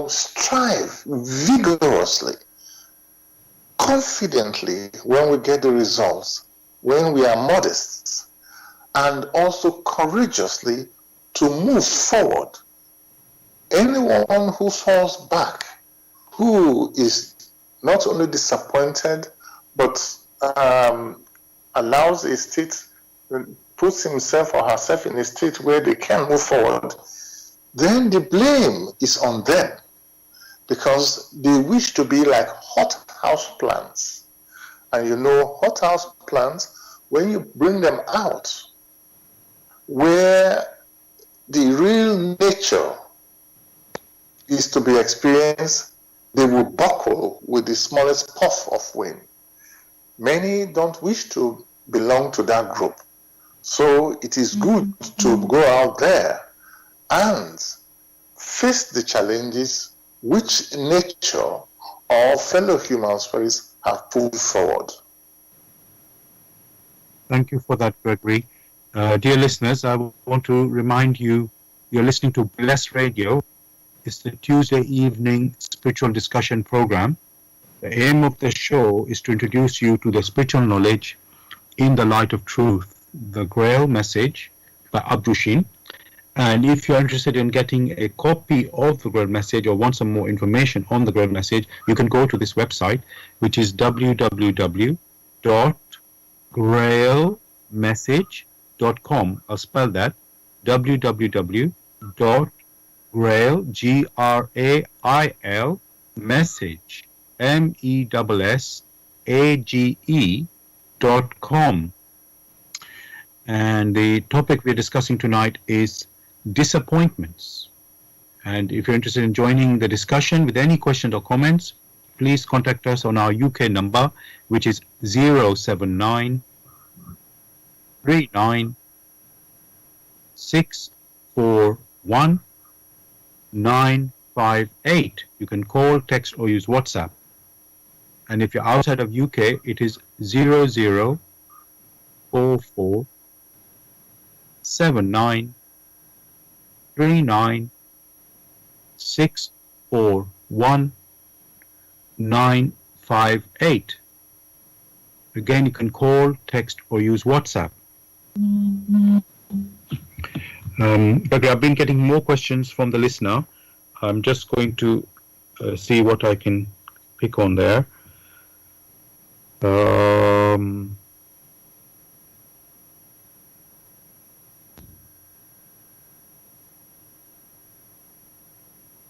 strive vigorously, confidently when we get the results, when we are modest, and also courageously to move forward. Anyone who falls back, who is not only disappointed, but allows a state, puts himself or herself in a state where they can't move forward, then the blame is on them because they wish to be like hothouse plants. And hothouse plants, when you bring them out, where the real nature is to be experienced, they will buckle with the smallest puff of wind. Many don't wish to belong to that group. So it is good to go out there and face the challenges which nature or fellow human spirits have put forward. Thank you for that, Gregory. Dear listeners, I want to remind you, you're listening to Bless Radio. It's the Tuesday evening spiritual discussion program. The aim of the show is to introduce you to the spiritual knowledge in the light of truth, the Grail message by Abdushin. And if you're interested in getting a copy of the Grail message or want some more information on the Grail message, you can go to this website, which is www.grailmessage.com. I'll spell that, www.grail, Grail, message, MESSAGE.com. And the topic we're discussing tonight is disappointments. And if you're interested in joining the discussion with any questions or comments, please contact us on our UK number, which is 079 39 641 958. You can call, text, or use WhatsApp. And if you're outside of UK, it is 0044 79 39 641 958. Again, you can call, text, or use WhatsApp. But I've been getting more questions from the listener. I'm just going to see what I can pick on there.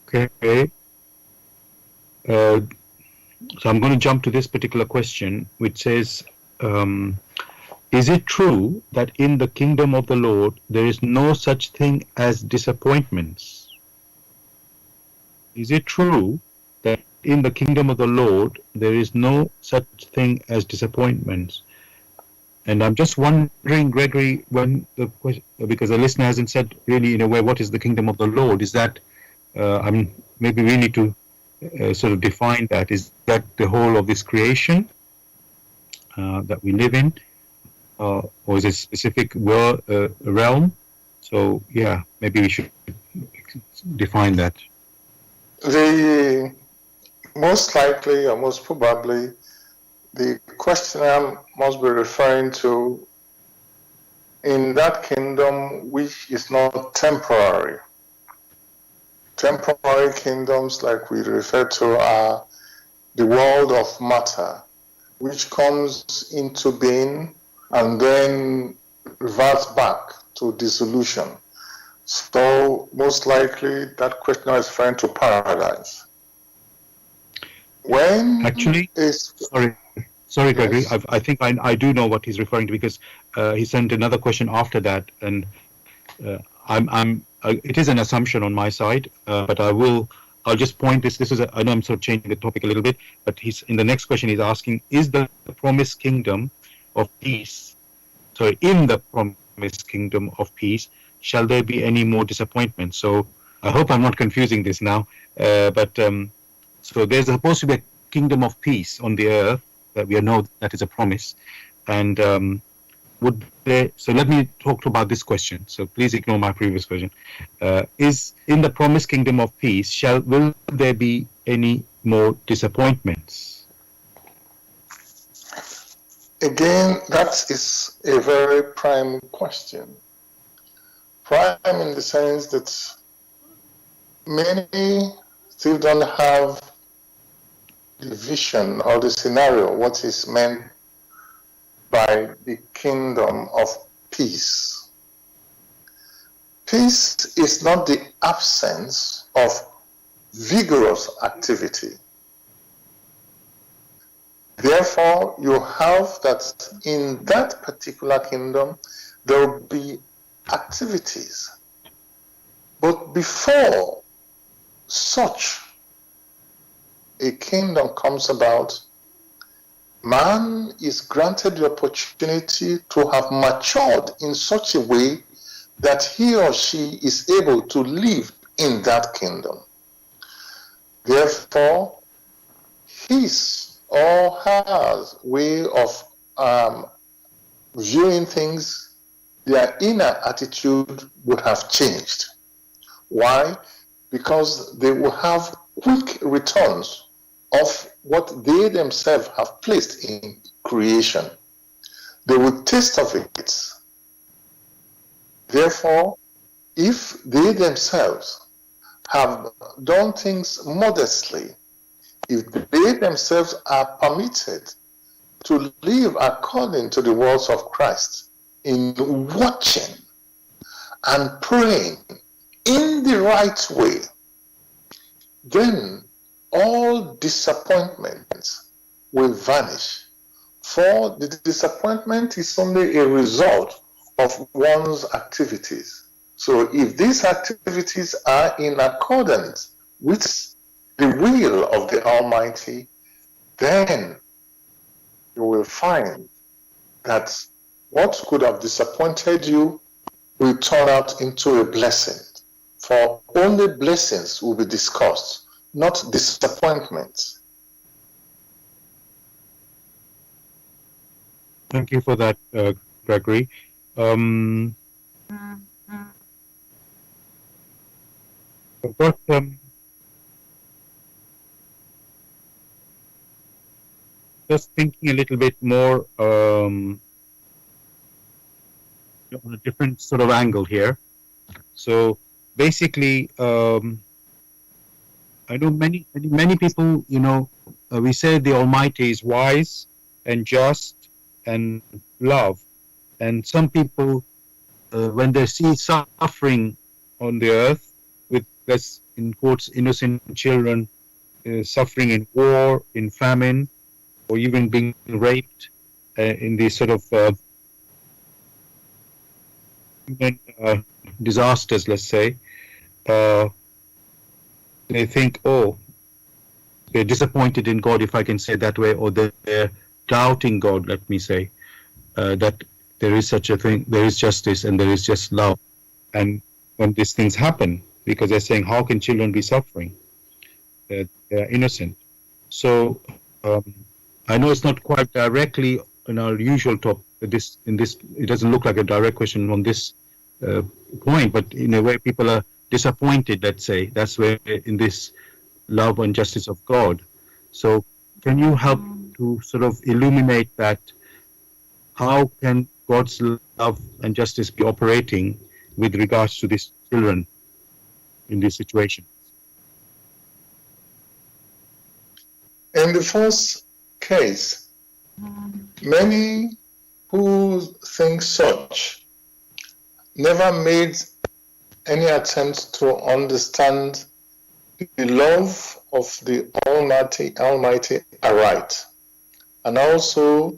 Okay. So I'm going to jump to this particular question, which says, is it true that in the kingdom of the Lord there is no such thing as disappointments? Is it true that in the kingdom of the Lord there is no such thing as disappointments? And I'm just wondering, Gregory, because the listener hasn't said really in a way what is the kingdom of the Lord, is that, maybe we need to sort of define that. Is that the whole of this creation that we live in? Or is it a specific realm? So, yeah, maybe we should define that. The most likely or most probably, the questioner must be referring to in that kingdom which is not temporary. Temporary kingdoms, like we refer to, are the world of matter, which comes into being and then reverts back to dissolution. So most likely that question is referring to paradise. When actually, sorry, Gregory, yes. I think I do know what he's referring to, because he sent another question after that, and it is an assumption on my side, but I'll just point this. I know I'm sort of changing the topic a little bit, but he's in the next question he's asking, is the promised kingdom of peace, in the promised kingdom of peace, shall there be any more disappointments? So I hope I'm not confusing this now, but so there's supposed to be a kingdom of peace on the earth that we know that is a promise, and would there? So let me talk about this question. So please ignore my previous question. Is in the promised kingdom of peace, will there be any more disappointments? Again, that is a very prime question. Prime in the sense that many still don't have the vision or the scenario, what is meant by the kingdom of peace. Peace is not the absence of vigorous activity. Therefore, you have that in that particular kingdom, there will be activities. But before such a kingdom comes about, man is granted the opportunity to have matured in such a way that he or she is able to live in that kingdom. Therefore, his or her way of viewing things, their inner attitude would have changed. Why? Because they will have quick returns of what they themselves have placed in creation. They will taste of it. Therefore, if they themselves have done things modestly, if they themselves are permitted to live according to the words of Christ in watching and praying in the right way, then all disappointments will vanish. For the disappointment is only a result of one's activities. So if these activities are in accordance with the will of the Almighty, then you will find that what could have disappointed you will turn out into a blessing. For only blessings will be discussed, not disappointments. Thank you for that, Gregory. Um, but just thinking a little bit more on a different sort of angle here. So basically, I know many people. We say the Almighty is wise and just and love, and some people, when they see suffering on the earth, with less in quotes innocent children suffering in war, in famine, or even being raped in these sort of human disasters, let's say, uh, they think, oh, they're disappointed in God, if I can say it that way, or they're doubting God, let me say, that there is such a thing, there is justice and there is just love. And when these things happen, because they're saying, how can children be suffering? They're innocent. So I know it's not quite directly in our usual top. It doesn't look like a direct question on this point, but in a way, people are disappointed. Let's say that's where in this love and justice of God. So, can you help to sort of illuminate that? How can God's love and justice be operating with regards to these children in this situation? In the first case, many who think such never made any attempt to understand the love of the Almighty aright, and also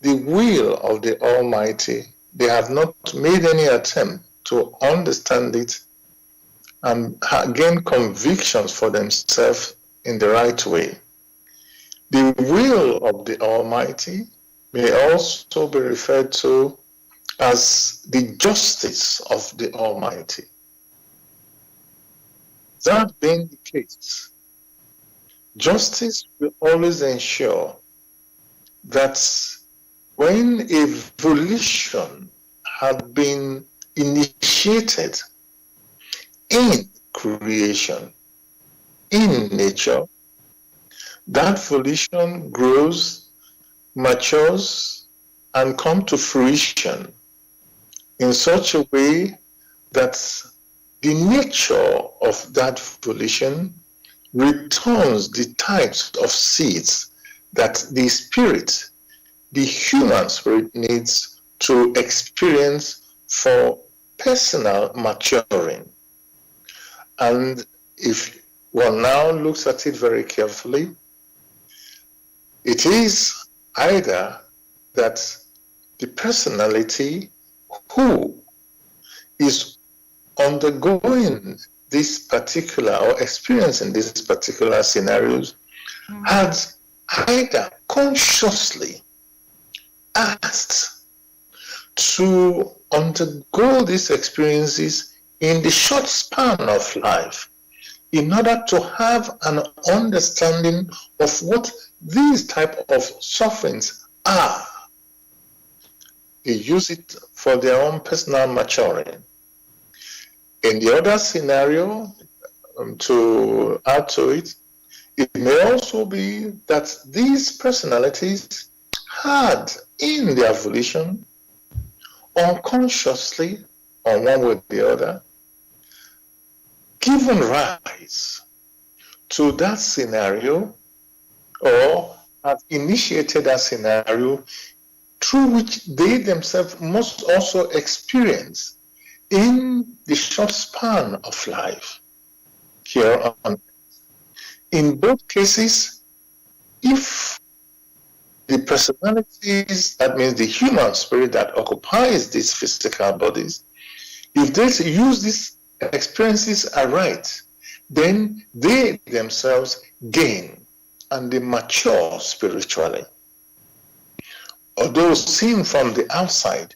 the will of the Almighty. They have not made any attempt to understand it and gain convictions for themselves in the right way. The will of the Almighty may also be referred to as the justice of the Almighty. That being the case, justice will always ensure that when a volition had been initiated in creation, in nature, that volition grows, matures, and comes to fruition in such a way that the nature of that volition returns the types of seeds that the spirit, the human spirit, needs to experience for personal maturing. And if one now looks at it very carefully, it is either that the personality who is undergoing this particular or experiencing these particular scenarios had either consciously asked to undergo these experiences in the short span of life in order to have an understanding of what these type of sufferings are. They use it for their own personal maturing. In the other scenario, to add to it, it may also be that these personalities had in their volition, unconsciously, on one way or the other, given rise to that scenario or have initiated that scenario through which they themselves must also experience in the short span of life here on. In both cases, if the personalities, that means the human spirit that occupies these physical bodies, if they use these experiences aright, then they themselves gain and they mature spiritually. Although seen from the outside,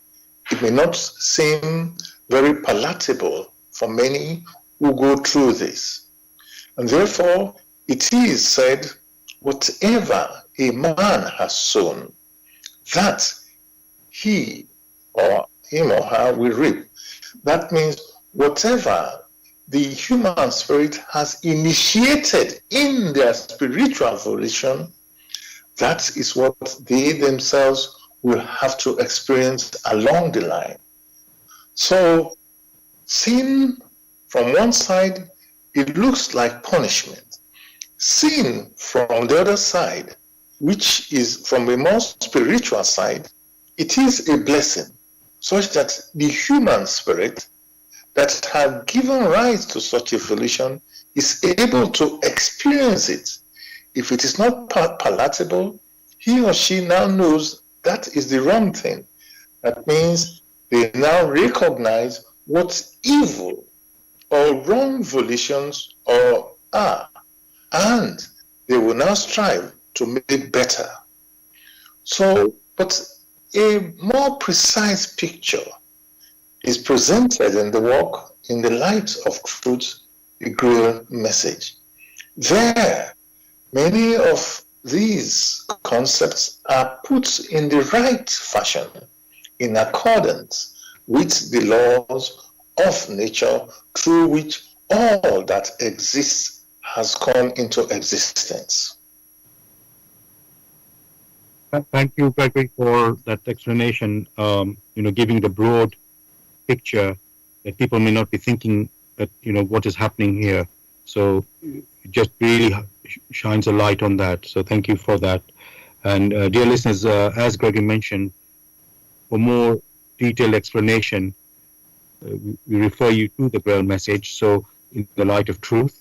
it may not seem very palatable for many who go through this. And therefore, it is said, whatever a man has sown, that he or him or her will reap. That means whatever the human spirit has initiated in their spiritual volition, that is what they themselves will have to experience along the line. So, sin from one side, it looks like punishment. Sin from the other side, which is from a more spiritual side, it is a blessing, such that the human spirit that had given rise to such a volition is able to experience it. If it is not palatable, he or she now knows that is the wrong thing. That means they now recognize what evil or wrong volitions are, and they will now strive to make it better. So, but a more precise picture is presented in the work In the Light of Truth, the Grail message. There, many of these concepts are put in the right fashion, in accordance with the laws of nature through which all that exists has come into existence. Thank you, Gregory, for that explanation. Giving the broad picture that people may not be thinking that what is happening here. So it just really shines a light on that. So thank you for that. And dear listeners, as Gregory mentioned, for more detailed explanation, we refer you to the Grail message. So in the Light of Truth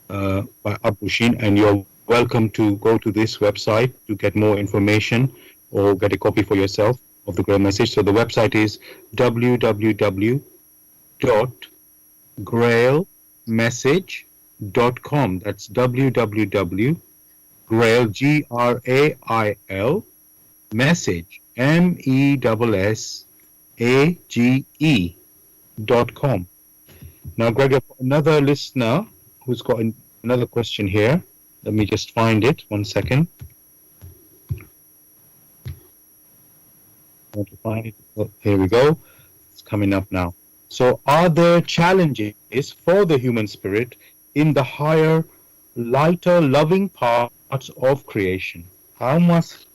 by Abu Shin, and you're welcome to go to this website to get more information or get a copy for yourself of the Grail message. So the website is www.grailmessage.com. That's www.grail, Grail, message, MESSAGE.com. Now, Greg, another listener who's got another question here. Let me just find it. 1 second. want to find it. Oh, here we go. It's coming up now. So, are there challenges for the human spirit in the higher, lighter, loving parts of creation? How must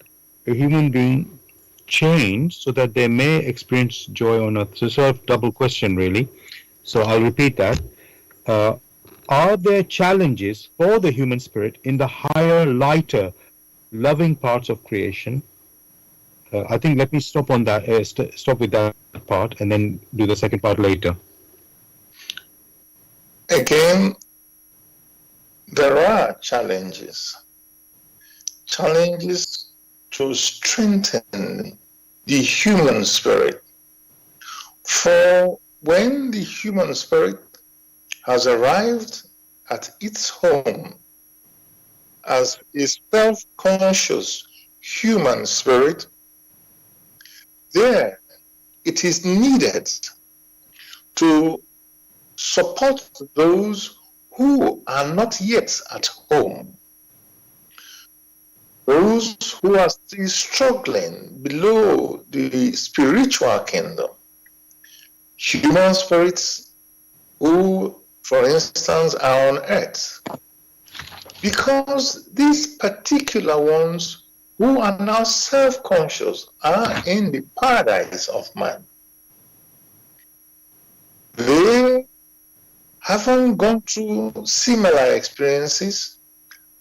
a human being change so that they may experience joy on earth? So, sort of double question, really. So, I'll repeat that. Uh, are there challenges for the human spirit in the higher, lighter, loving parts of creation? I think let me stop on that. Stop with that part, and then do the second part later. Again, there are challenges to strengthen the human spirit. For when the human spirit has arrived at its home as a self-conscious human spirit, there it is needed to support those who are not yet at home, those who are still struggling below the spiritual kingdom, human spirits who, for instance, are on earth. Because these particular ones who are now self-conscious are in the paradise of man. They haven't gone through similar experiences,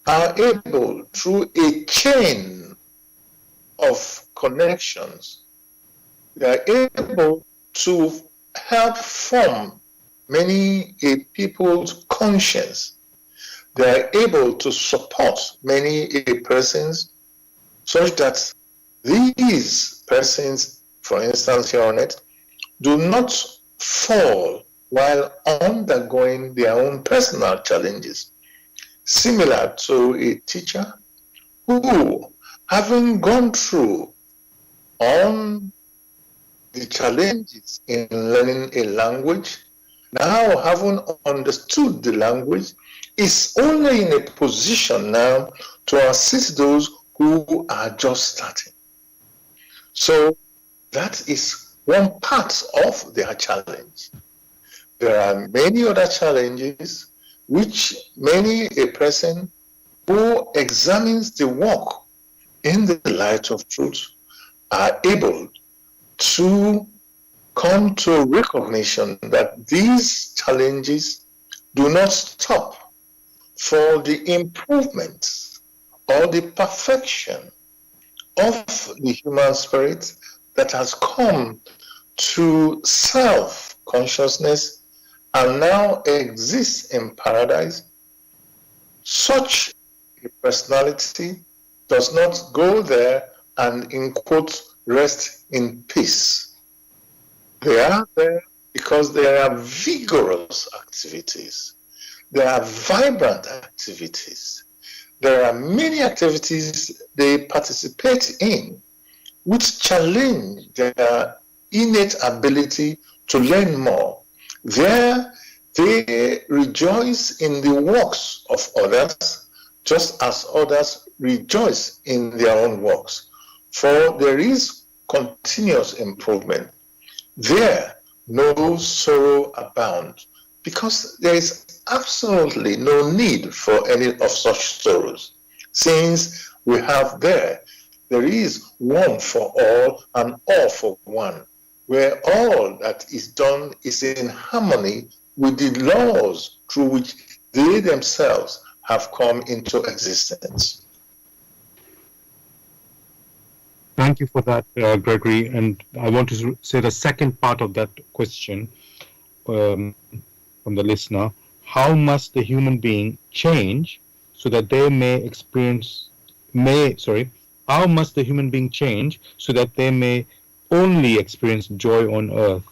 are able through a chain of connections, they are able to help form many a people's conscience. They are able to support many a persons such that these persons, for instance here on earth, do not fall while undergoing their own personal challenges. Similar to a teacher who, having gone through on the challenges in learning a language, now having understood the language, is only in a position now to assist those who are just starting. So that is one part of their challenge. There are many other challenges which many a person who examines the work in the light of truth are able to come to recognition that these challenges do not stop for the improvement or the perfection of the human spirit that has come to self-consciousness and now exists in paradise. Such a personality does not go there and, in quotes, rest in peace. They are there because there are vigorous activities. There are vibrant activities. There are many activities they participate in which challenge their innate ability to learn more. There, they rejoice in the works of others, just as others rejoice in their own works. For there is continuous improvement. There, no sorrow abound, because there is absolutely no need for any of such sorrows, since we have there is one for all and all for one, where all that is done is in harmony with the laws through which they themselves have come into existence. Thank you for that, Gregory. And I want to say the second part of that question from the listener. How must the human being change so that they how must the human being change so that they may only experience joy on earth?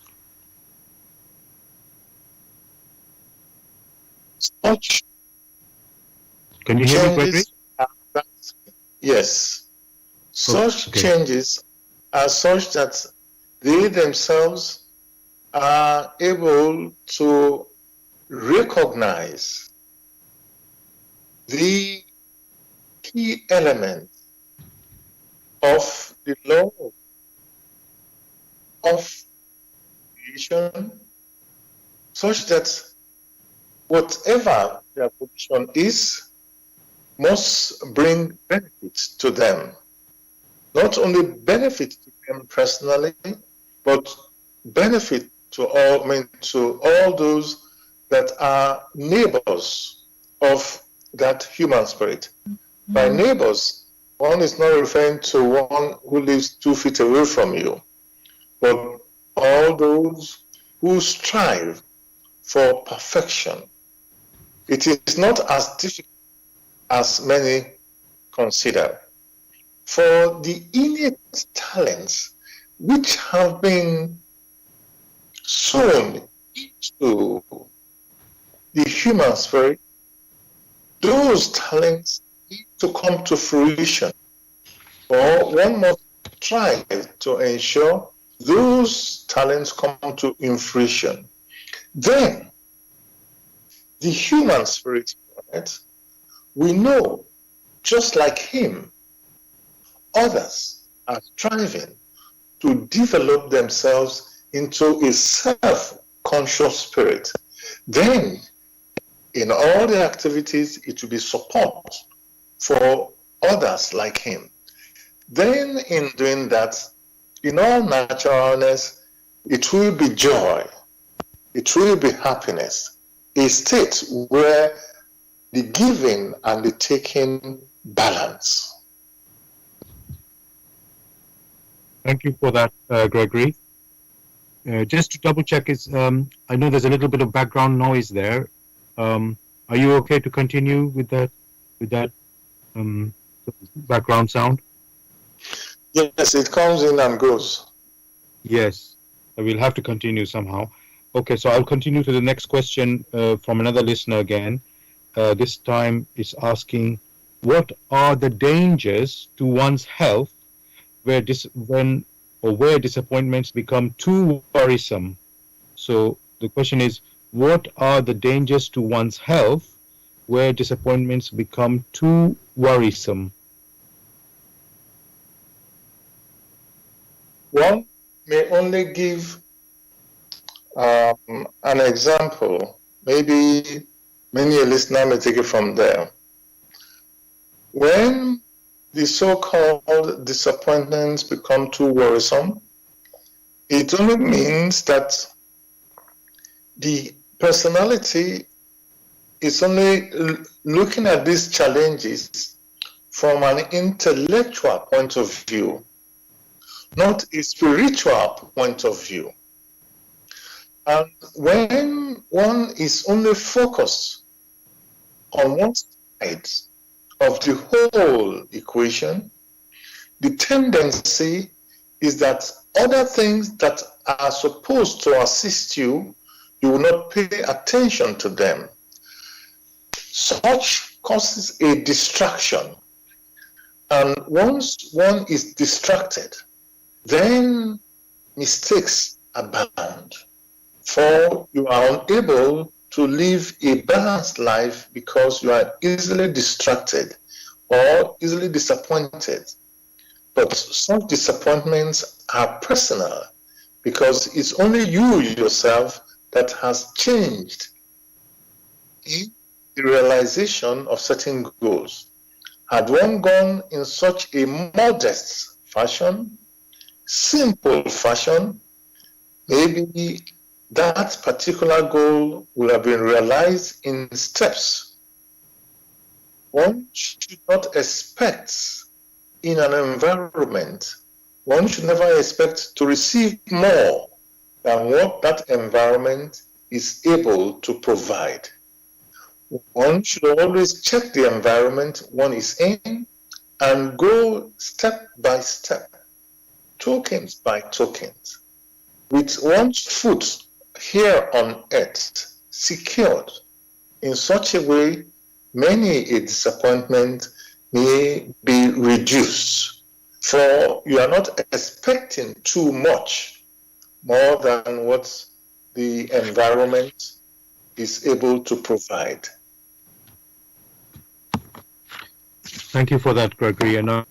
Such Can you hear me, Gregory? changes are that, yes, such changes are such that they themselves are able to recognize the key element of the law of creation such that whatever their position is must bring benefits to them. Not only benefit to them personally, but benefit to all those that are neighbors of that human spirit. By neighbors, one is not referring to one who lives 2 feet away from you, but all those who strive for perfection. It is not as difficult as many consider. For the innate talents which have been sown into the human spirit, those talents need to come to fruition, or one must strive to ensure those talents come to fruition. Then, the human spirit, right, we know, just like him, others are striving to develop themselves into a self-conscious spirit. Then, in all the activities, it will be support for others like him. Then, in doing that, in all naturalness, it will be joy, it will be happiness, a state where the giving and the taking balance. Thank you for that, Gregory. Just to double check, I know there's a little bit of background noise there. Are you okay to continue with that background sound? Yes, it comes in and goes. Yes, we'll have to continue somehow. Okay, so I'll continue to the next question from another listener again. This time it's asking, what are the dangers to one's health where disappointments become too worrisome? So the question is, what are the dangers to one's health where disappointments become too worrisome? One may only give an example. Maybe many a listener may take it from there. When the so-called disappointments become too worrisome, it only means that the personality is only looking at these challenges from an intellectual point of view, not a spiritual point of view. And when one is only focused on one side of the whole equation, the tendency is that other things that are supposed to assist you, you will not pay attention to them. Such causes a distraction. And once one is distracted, then mistakes abound. For you are unable to live a balanced life because you are easily distracted or easily disappointed. But some disappointments are personal because it's only you yourself that has changed in the realization of certain goals. Had one gone in such a modest fashion, simple fashion, maybe that particular goal will have been realized in steps. One should not expect in an environment, one should never expect to receive more than what that environment is able to provide. One should always check the environment one is in and go step by step, tokens by tokens, with one's foot here on earth secured in such a way many a disappointment may be reduced, for you are not expecting too much more than what the environment is able to provide. Thank you for that, Gregory. And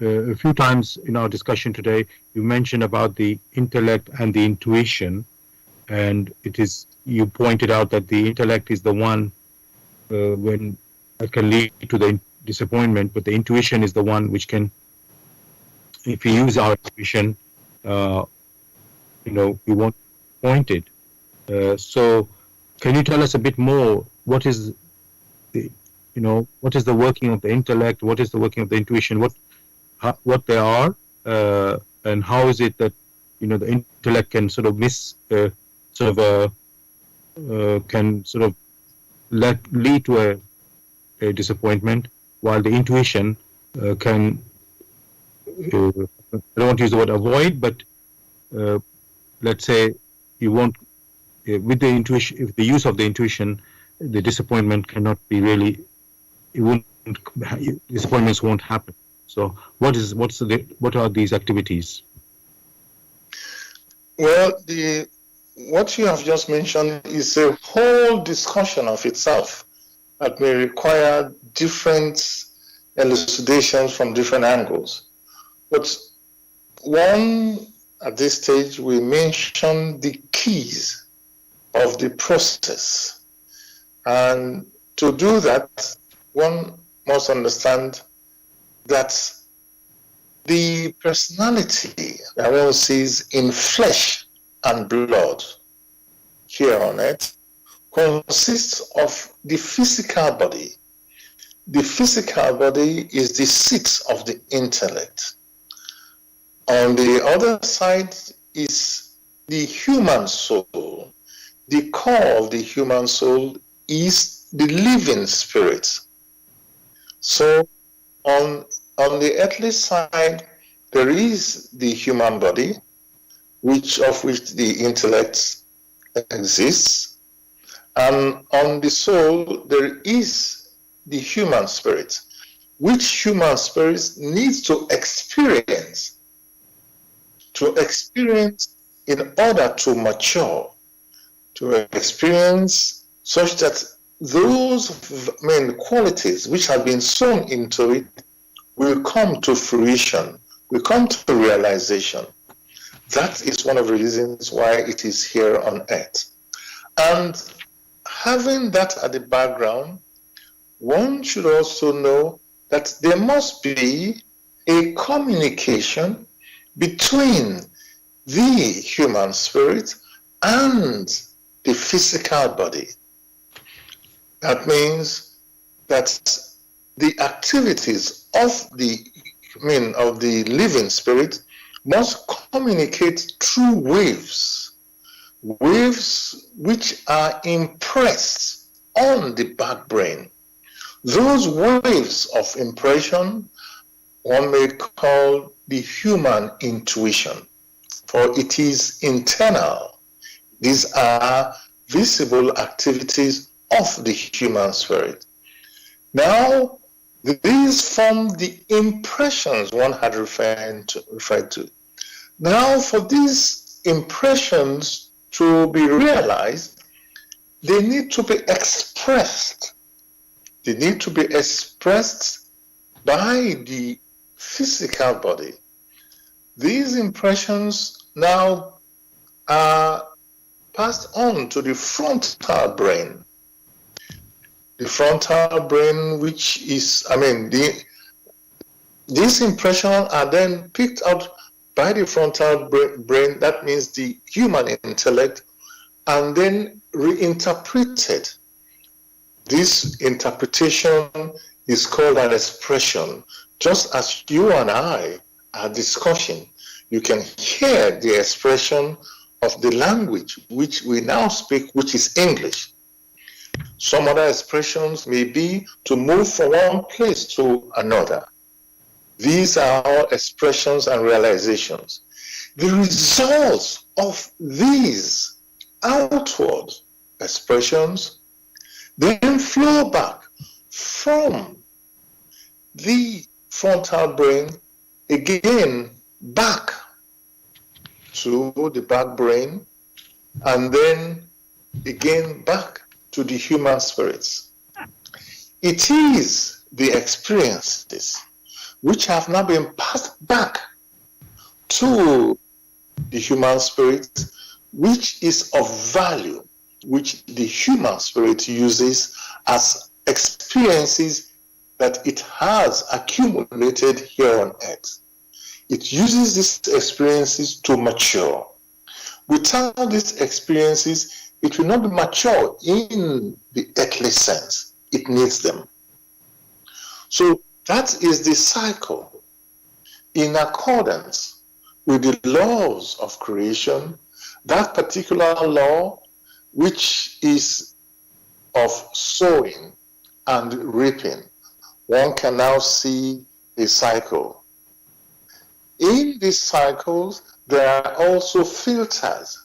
a few times in our discussion today, you mentioned about the intellect and the intuition, and you pointed out that the intellect is the one when that can lead to the disappointment, but the intuition is the one which can, if we use our intuition, uh, we won't be disappointed. So, can you tell us a bit more? The, what is the working of the intellect? What is the working of the intuition? What they are, and how is it that the intellect can sort of sort of can sort of lead to a disappointment, while the intuition can, I don't want to use the word avoid, but uh, let's say you won't, with the intuition, if the use of the intuition, the disappointment cannot be really, it won't, disappointments won't happen. So what are these activities? Well, what you have just mentioned is a whole discussion of itself that may require different elucidations from different angles. But one, at this stage, we mention the keys of the process. And to do that, one must understand that the personality that one sees in flesh and blood here on earth consists of the physical body. The physical body is the seat of the intellect. On the other side is the human soul. The core of the human soul is the living spirit. So on the earthly side, there is the human body, of which the intellect exists. And on the soul, there is the human spirit, which human spirit needs to experience in order to mature, to experience such that those main qualities which have been sown into it will come to fruition, will come to realization. That is one of the reasons why it is here on earth. And having that at the background, one should also know that there must be a communication between the human spirit and the physical body. That means that the activities of the living spirit must communicate through waves which are impressed on the back brain. Those waves of impression one may call the human intuition, for it is internal. These are visible activities of the human spirit. Now, these form the impressions one had referred to. Now, for these impressions to be realized, they need to be expressed. They need to be expressed by the physical body. These impressions now are passed on to the frontal brain. The frontal brain, which is, these impressions are then picked out by the frontal brain, that means the human intellect, and then reinterpreted. This interpretation is called an expression. Just as you and I are discussing, you can hear the expression of the language which we now speak, which is English. Some other expressions may be to move from one place to another. These are all expressions and realizations. The results of these outward expressions then flow back from the frontal brain again back to the back brain, and then again back to the human spirits. It is the experiences which have now been passed back to the human spirit, which is of value, which the human spirit uses as experiences that it has accumulated here on earth. It uses these experiences to mature. Without these experiences, it will not be mature in the earthly sense. It needs them. So that is the cycle. In accordance with the laws of creation, that particular law, which is of sowing and reaping, one can now see a cycle. In these cycles, there are also filters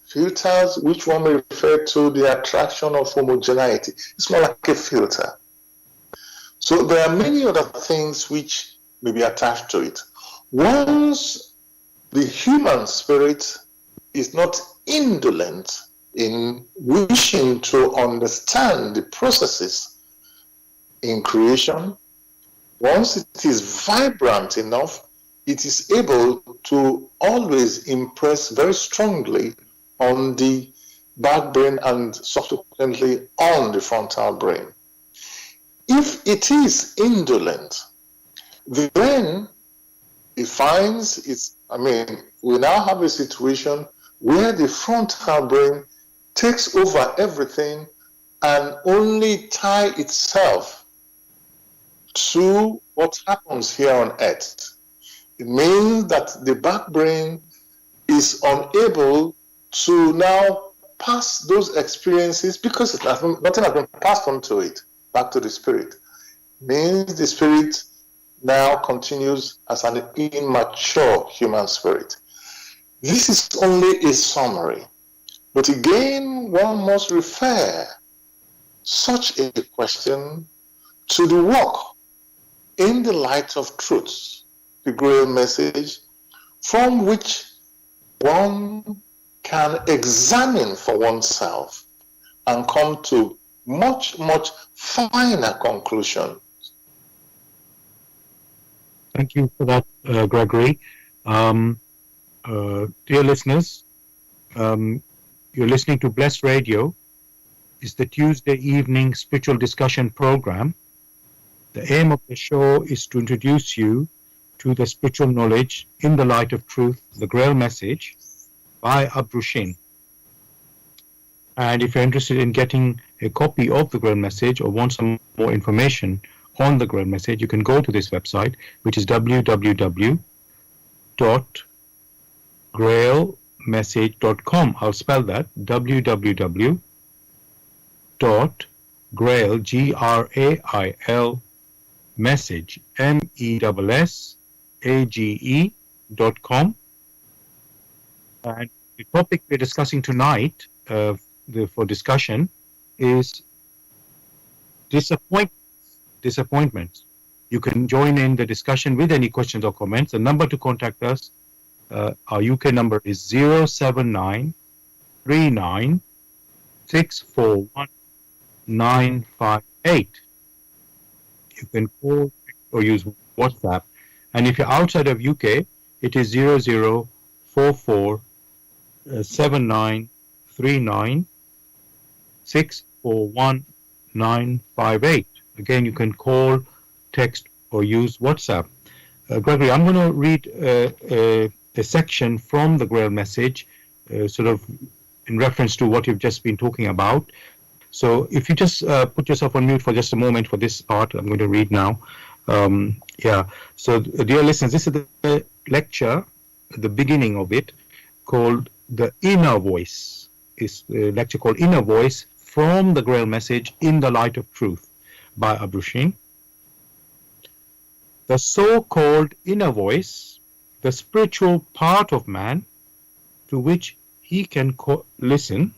which one may refer to the attraction of homogeneity. It's more like a filter. So there are many other things which may be attached to it. Once the human spirit is not indolent in wishing to understand the processes in creation, once it is vibrant enough, it is able to always impress very strongly on the back brain and subsequently on the frontal brain. If it is indolent, then it finds it's, we now have a situation where the frontal brain takes over everything and only tie itself to what happens here on earth. It means that the back brain is unable to now pass those experiences because nothing has been passed on to it, back to the spirit. It means the spirit now continues as an immature human spirit. This is only a summary. But again, one must refer such a question to the work in the light of truths, the grail message, from which one can examine for oneself and come to much, much finer conclusion. Thank you for that, Gregory. Dear listeners, you're listening to Blessed Radio. It's the Tuesday evening spiritual discussion program. The aim of the show is to introduce you to the spiritual knowledge in the light of truth, the Grail message by Abrushin. And if you're interested in getting a copy of the Grail message or want some more information on the Grail message, you can go to this website, which is www.grailmessage.com. I'll spell that, www.grail, G-R-A-I-L, message, MESSAGE.com. And the topic we're discussing tonight for discussion is disappointments. You can join in the discussion with any questions or comments. The number to contact us, our UK number is 079 39 641 958. You can call or use WhatsApp. And if you're outside of UK, it is 0044 7939 641 958. Again, you can call, text, or use WhatsApp. Gregory, I'm going to read a section from the Grail message, sort of in reference to what you've just been talking about. So if you just put yourself on mute for just a moment for this part, I'm going to read now. So dear listeners, this is the lecture, the beginning of it, called The Inner Voice. It's a lecture called Inner Voice from the Grail message in the light of truth by Abrushin. The so-called inner voice, the spiritual part of man to which he can listen,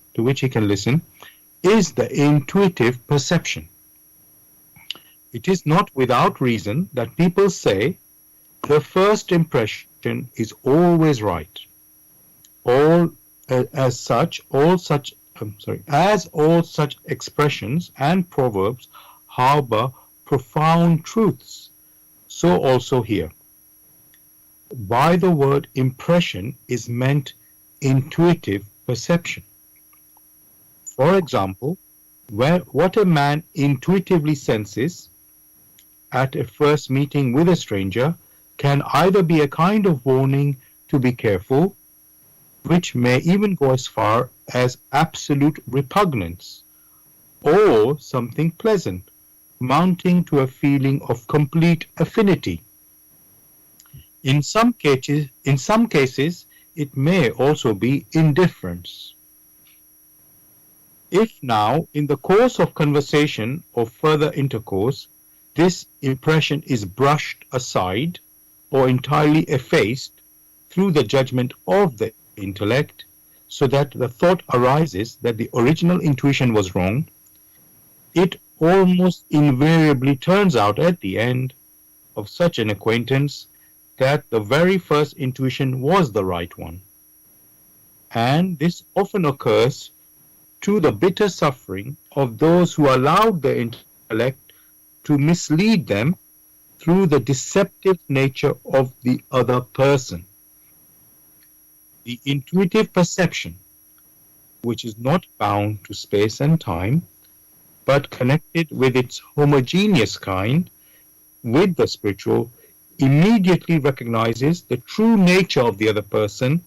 is the intuitive perception. It is not without reason that people say the first impression is always right. As all such expressions and proverbs harbor profound truths, so also here. By the word impression is meant intuitive perception. For example, what a man intuitively senses at a first meeting with a stranger can either be a kind of warning to be careful, which may even go as far as absolute repugnance, or something pleasant, mounting to a feeling of complete affinity. In some cases, it may also be indifference. If now, in the course of conversation or further intercourse, this impression is brushed aside or entirely effaced through the judgment of the intellect, so that the thought arises that the original intuition was wrong, it almost invariably turns out at the end of such an acquaintance that the very first intuition was the right one. And this often occurs to the bitter suffering of those who allowed the intellect to mislead them through the deceptive nature of the other person. The intuitive perception, which is not bound to space and time, but connected with its homogeneous kind, with the spiritual, immediately recognizes the true nature of the other person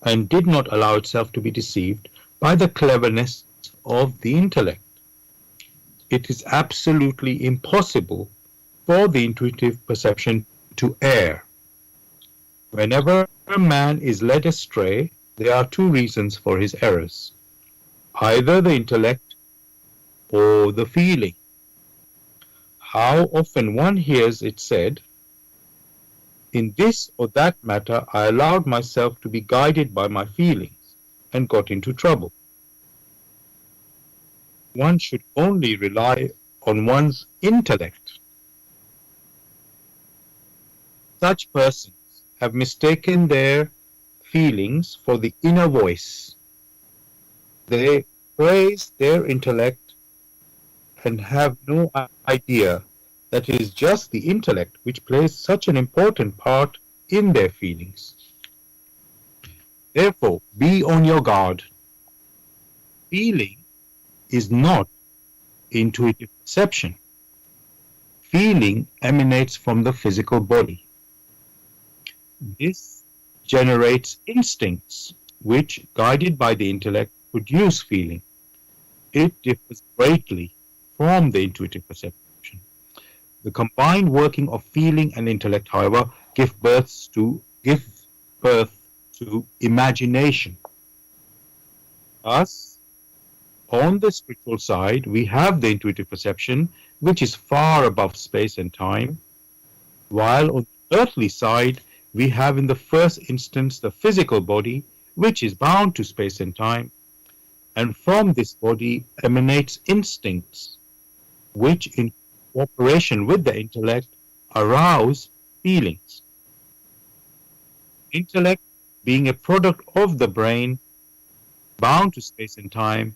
and did not allow itself to be deceived by the cleverness of the intellect. It is absolutely impossible for the intuitive perception to err. Whenever a man is led astray, there are two reasons for his errors: either the intellect or the feeling. How often one hears it said, "In this or that matter I allowed myself to be guided by my feelings and got into trouble." One should only rely on one's intellect. Such persons have mistaken their feelings for the inner voice. They praise their intellect and have no idea that it is just the intellect which plays such an important part in their feelings. Therefore, be on your guard. Feeling is not intuitive perception. Feeling emanates from the physical body. This generates instincts which, guided by the intellect, produce feeling. It differs greatly from the intuitive perception. The combined working of feeling and intellect, however, give birth to imagination. Thus, on the spiritual side, we have the intuitive perception, which is far above space and time, while on the earthly side, we have in the first instance the physical body, which is bound to space and time, and from this body emanates instincts, which in cooperation with the intellect arouse feelings. Intellect, being a product of the brain, bound to space and time,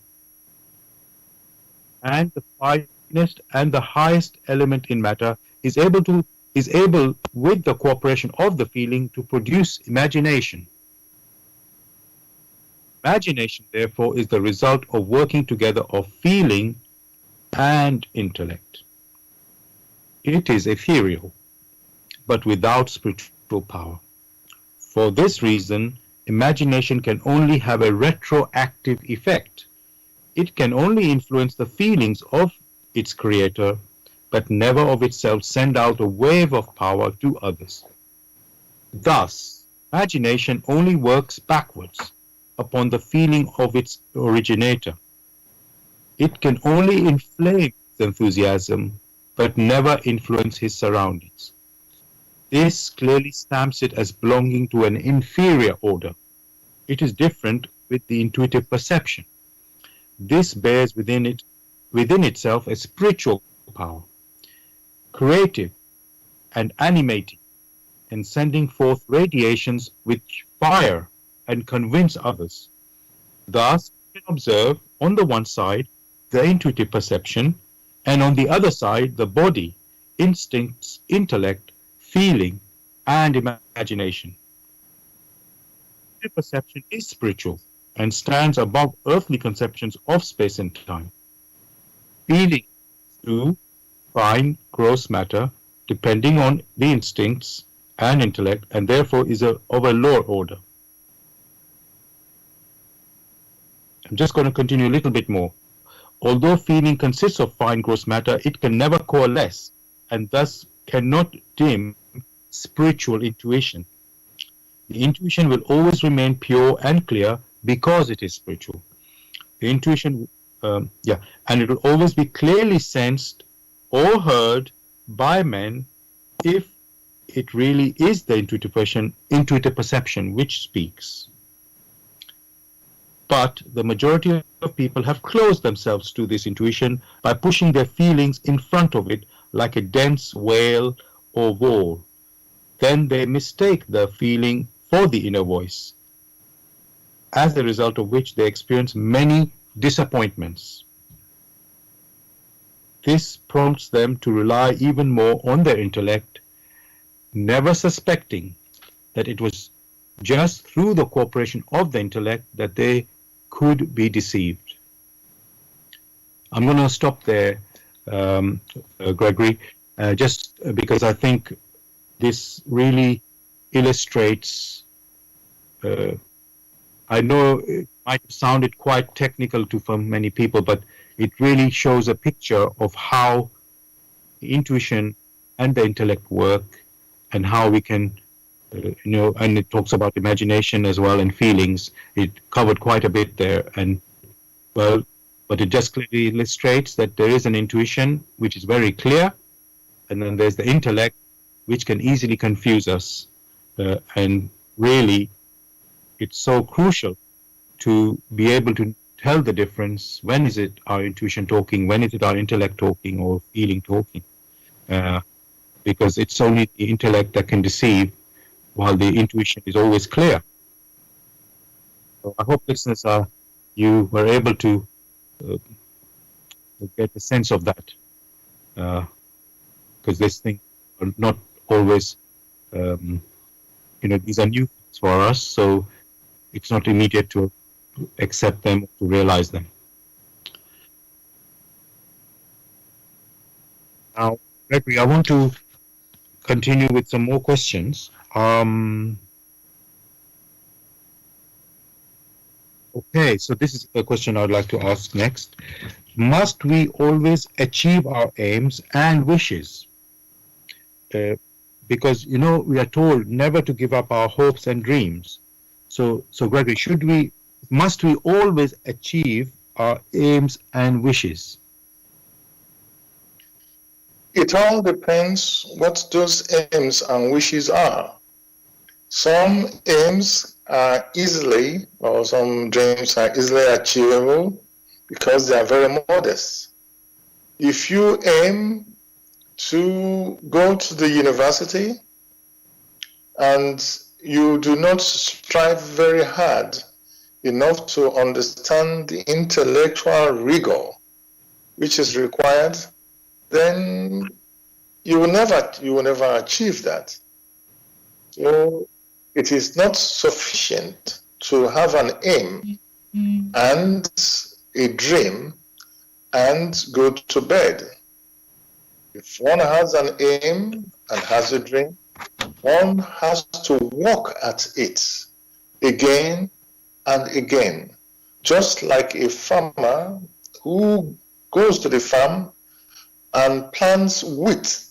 and the finest and the highest element in matter is able with the cooperation of the feeling to produce imagination. Imagination, therefore, is the result of working together of feeling and intellect. It is ethereal, but without spiritual power. For this reason, imagination can only have a retroactive effect. It can only influence the feelings of its creator, but never of itself send out a wave of power to others. Thus, imagination only works backwards upon the feeling of its originator. It can only inflame his enthusiasm, but never influence his surroundings. This clearly stamps it as belonging to an inferior order. It is different with the intuitive perception. This bears within itself a spiritual power, creative and animating, and sending forth radiations which fire and convince others. Thus, we can observe on the one side the intuitive perception, and on the other side the body, instincts, intellect, feeling, and imagination. Perception is spiritual and stands above earthly conceptions of space and time. Feeling to fine gross matter depending on the instincts and intellect, and therefore is of a lower order. I'm just going to continue a little bit more. Although feeling consists of fine gross matter, it can never coalesce and thus cannot dim spiritual intuition. The intuition will always remain pure and clear because it is spiritual. The intuition, and it will always be clearly sensed or heard by men if it really is the intuitive perception which speaks. But the majority of people have closed themselves to this intuition by pushing their feelings in front of it like a dense veil or wall. Then they mistake the feeling for the inner voice, as a result of which they experience many disappointments. This prompts them to rely even more on their intellect, never suspecting that it was just through the cooperation of the intellect that they could be deceived. I'm going to stop there, Gregory, just because I think this really illustrates, I know it might have sounded quite technical for many people, but it really shows a picture of how intuition and the intellect work and how we can, and it talks about imagination as well and feelings. It covered quite a bit there, and well, but it just clearly illustrates that there is an intuition which is very clear, and then there's the intellect which can easily confuse us, and really it's so crucial to be able to tell the difference. When is it our intuition talking? When is it our intellect talking or feeling talking? Because it's only the intellect that can deceive, while the intuition is always clear. So I hope listeners you were able to get a sense of that, because these things are not always, these are new things for us, so it's not immediate to accept them, to realize them. Now, Gregory, I want to continue with some more questions. Okay, so this is a question I'd like to ask next. Must we always achieve our aims and wishes? Because, we are told never to give up our hopes and dreams. So Gregory, must we always achieve our aims and wishes? It all depends what those aims and wishes are. Some aims are easily, or some dreams are easily achievable because they are very modest. If you aim to go to the university and you do not strive very hard enough to understand the intellectual rigor which is required, then you will never achieve that. So it is not sufficient to have an aim and a dream and go to bed. If one has an aim and has a dream, one has to work at it again and again. Just like a farmer who goes to the farm and plants wheat.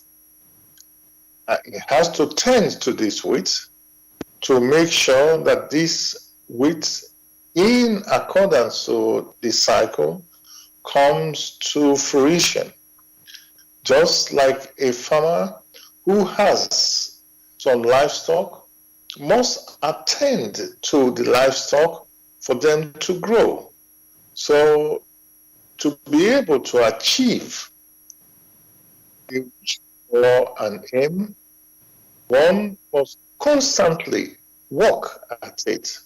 He has to tend to this wheat to make sure that this wheat, in accordance to the cycle, comes to fruition. Just like a farmer who has some livestock must attend to the livestock for them to grow. So to be able to achieve a wish or an aim, one must constantly work at it.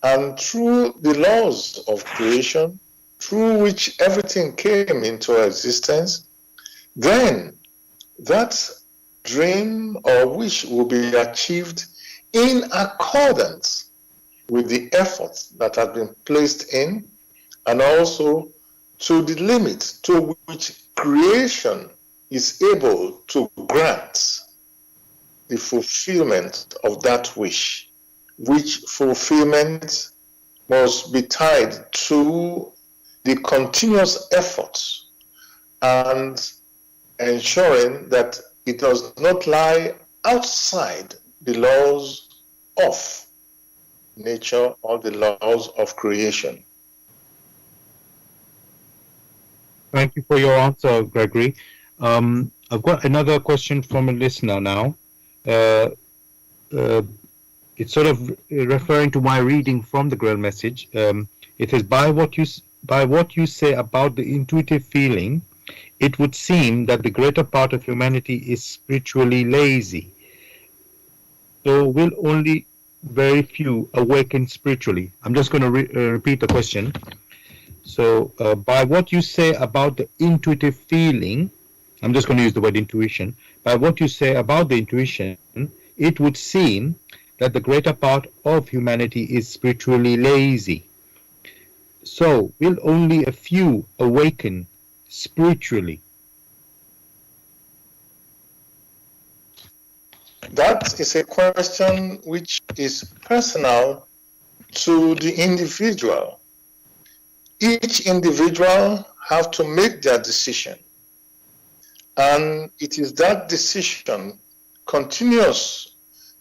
And through the laws of creation, through which everything came into existence, then that dream or wish will be achieved in accordance with the efforts that have been placed in, and also to the limit to which creation is able to grant the fulfillment of that wish, which fulfillment must be tied to the continuous efforts and ensuring that it does not lie outside the laws of nature or the laws of creation. Thank you for your answer, Gregory. I've got another question from a listener now. Uh, uh, it's sort of referring to my reading from the Grail message. It says, by what you say about the intuitive feeling, it would seem that the greater part of humanity is spiritually lazy. So will only very few awaken spiritually. I'm just going to repeat the question. So by what you say about the intuitive feeling, I'm just going to use the word intuition. By what you say about the intuition, it would seem that the greater part of humanity is spiritually lazy. So will only a few awaken spiritually? That is a question which is personal to the individual. Each individual have to make their decision. And it is that decision, continuous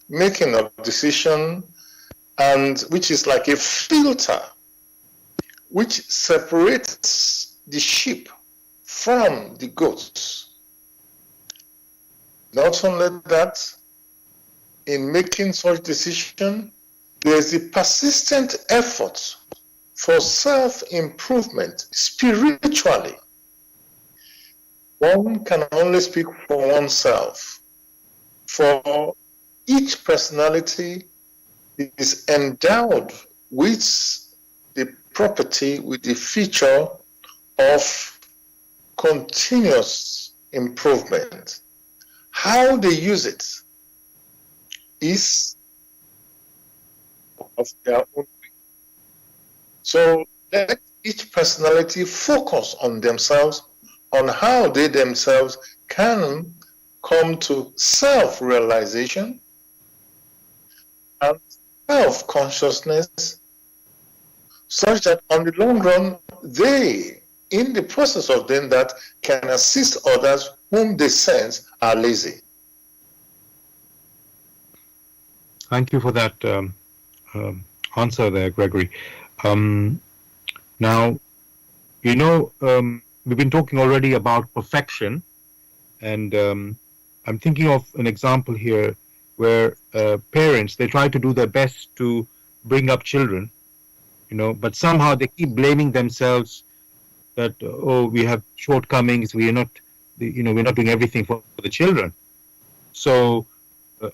making of decision, and which is like a filter, which separates the sheep from the goats. Not only that, in making such decision, there is a persistent effort for self-improvement spiritually. One can only speak for oneself. For each personality is endowed with the property, with the feature of continuous improvement. How they use it is of their own. So let each personality focus on themselves, on how they themselves can come to self-realization and self-consciousness, such that on the long run, they, in the process of doing that, can assist others whom they sense are lazy. Thank you for that answer there, Gregory. Now, we've been talking already about perfection, and I'm thinking of an example here where parents, they try to do their best to bring up children, but somehow they keep blaming themselves that, oh, we have shortcomings, we're not doing everything for the children. So,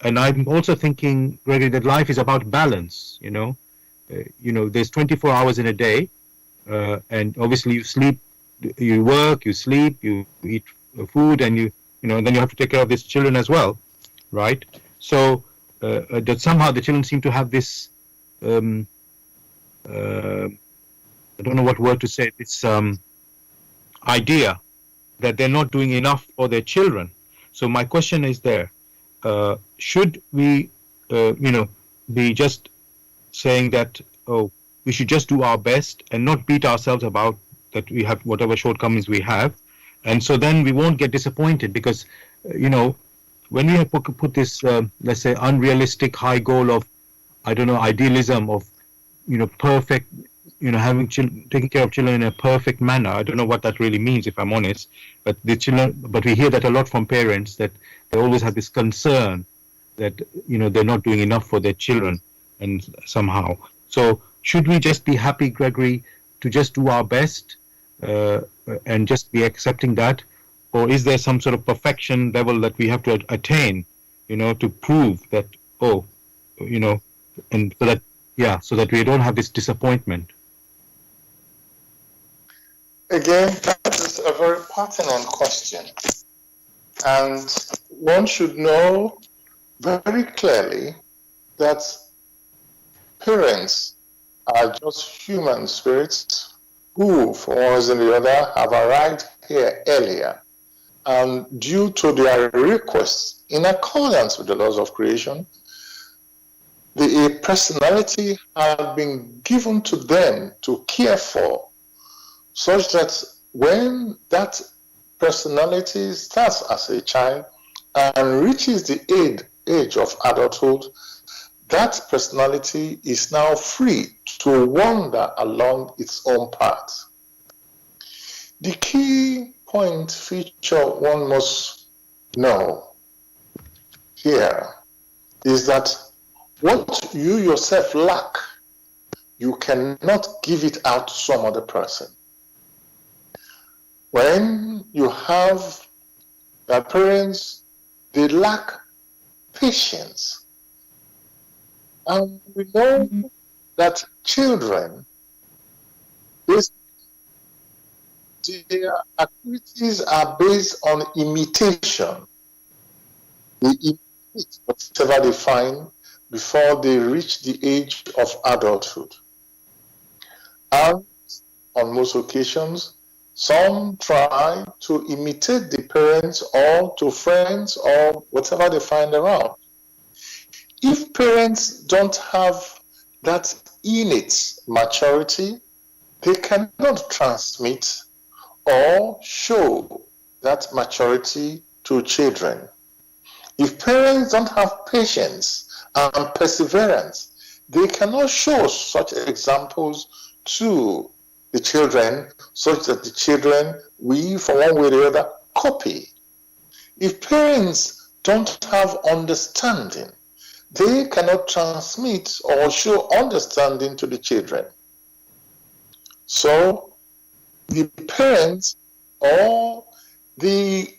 and I'm also thinking, Gregory, that life is about balance. There's 24 hours in a day, and obviously you sleep, you work, you sleep, you eat food, and then you have to take care of these children as well, right? So that somehow the children seem to have this, I don't know what word to say, this idea that they're not doing enough for their children. So my question is there, should we, be just saying that, oh, we should just do our best and not beat ourselves about that we have whatever shortcomings we have, and so then we won't get disappointed because, when we have put this, let's say, unrealistic high goal of, I don't know, idealism of, perfect, taking care of children in a perfect manner. I don't know what that really means, if I'm honest, but we hear that a lot from parents, that they always have this concern that, they're not doing enough for their children, and somehow. So should we just be happy, Gregory, to just do our best, and just be accepting that? Or is there some sort of perfection level that we have to attain, to prove that, and so that we don't have this disappointment? Again, that is a very pertinent question. And one should know very clearly that parents are just human spirits who, for one reason or the other, have arrived here earlier. And due to their requests, in accordance with the laws of creation, the personality has been given to them to care for, such that when that personality starts as a child and reaches the age of adulthood, that personality is now free to wander along its own path. The key point feature one must know here is that what you yourself lack, you cannot give it out to some other person. When you have parents, they lack patience. And we know that children, their activities are based on imitation. They imitate whatever they find before they reach the age of adulthood. And on most occasions, some try to imitate the parents or to friends or whatever they find around. If parents don't have that innate maturity, they cannot transmit or show that maturity to children. If parents don't have patience and perseverance, they cannot show such examples to the children, such that the children, we, from one way or the other, copy. If parents don't have understanding, they cannot transmit or show understanding to the children. So, the parents or the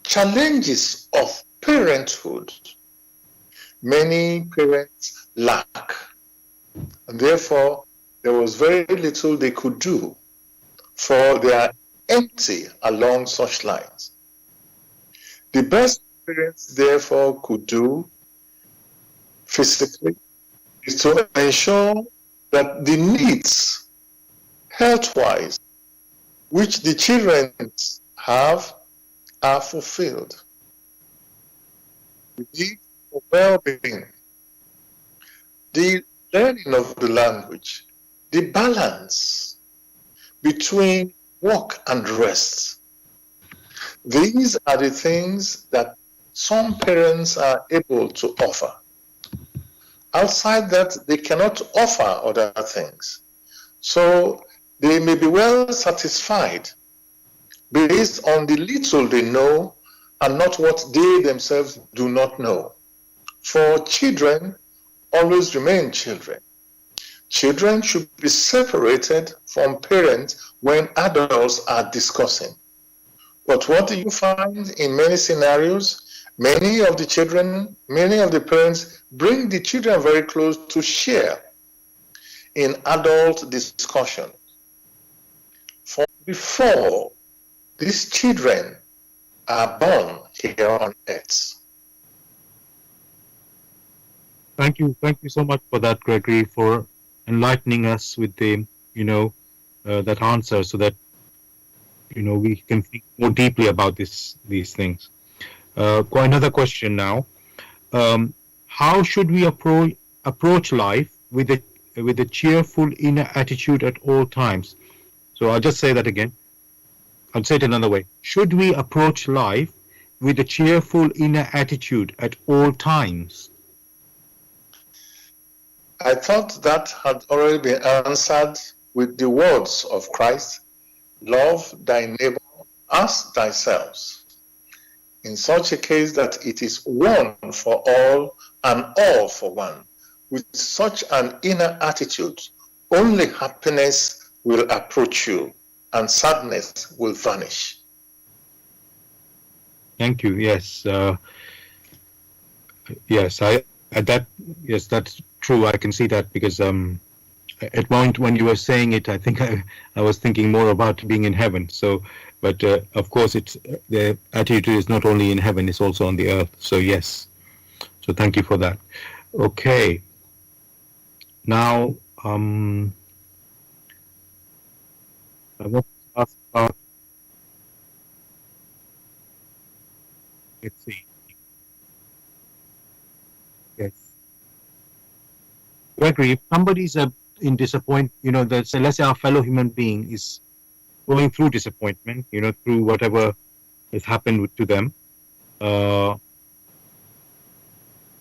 challenges of parenthood, many parents lack. And therefore, there was very little they could do, for they are empty along such lines. The best parents, therefore, could do physically is to ensure that the needs, health-wise, which the children have, are fulfilled. The need for well-being, the learning of the language, the balance between work and rest. These are the things that some parents are able to offer. Outside that, they cannot offer other things. So they may be well satisfied based on the little they know and not what they themselves do not know. For children always remain children. Children should be separated from parents when adults are discussing. But what do you find in many scenarios? Many of the children, many of the parents bring the children very close to share in adult discussion. For before these children are born here on earth. Thank you so much for that, Gregory, for enlightening us with the, that answer, so that we can think more deeply about these things. Got another question now. How should we approach life with a cheerful inner attitude at all times? So I'll just say that again. I'll say it another way. Should we approach life with a cheerful inner attitude at all times? I thought that had already been answered with the words of Christ, love thy neighbor as thyself. In such a case that it is one for all and all for one. With such an inner attitude, only happiness will approach you and sadness will vanish. Thank you. Yes. Yes. Yes, that's true. I can see that because at point when you were saying it, I think I was thinking more about being in heaven. So, but of course, it's the attitude is not only in heaven; it's also on the earth. So yes. So thank you for that. Okay. Now, I want to ask about. Let's see. Yes. Gregory, if somebody's in disappoint, let's say our fellow human being is going through disappointment, through whatever has happened to them. Uh,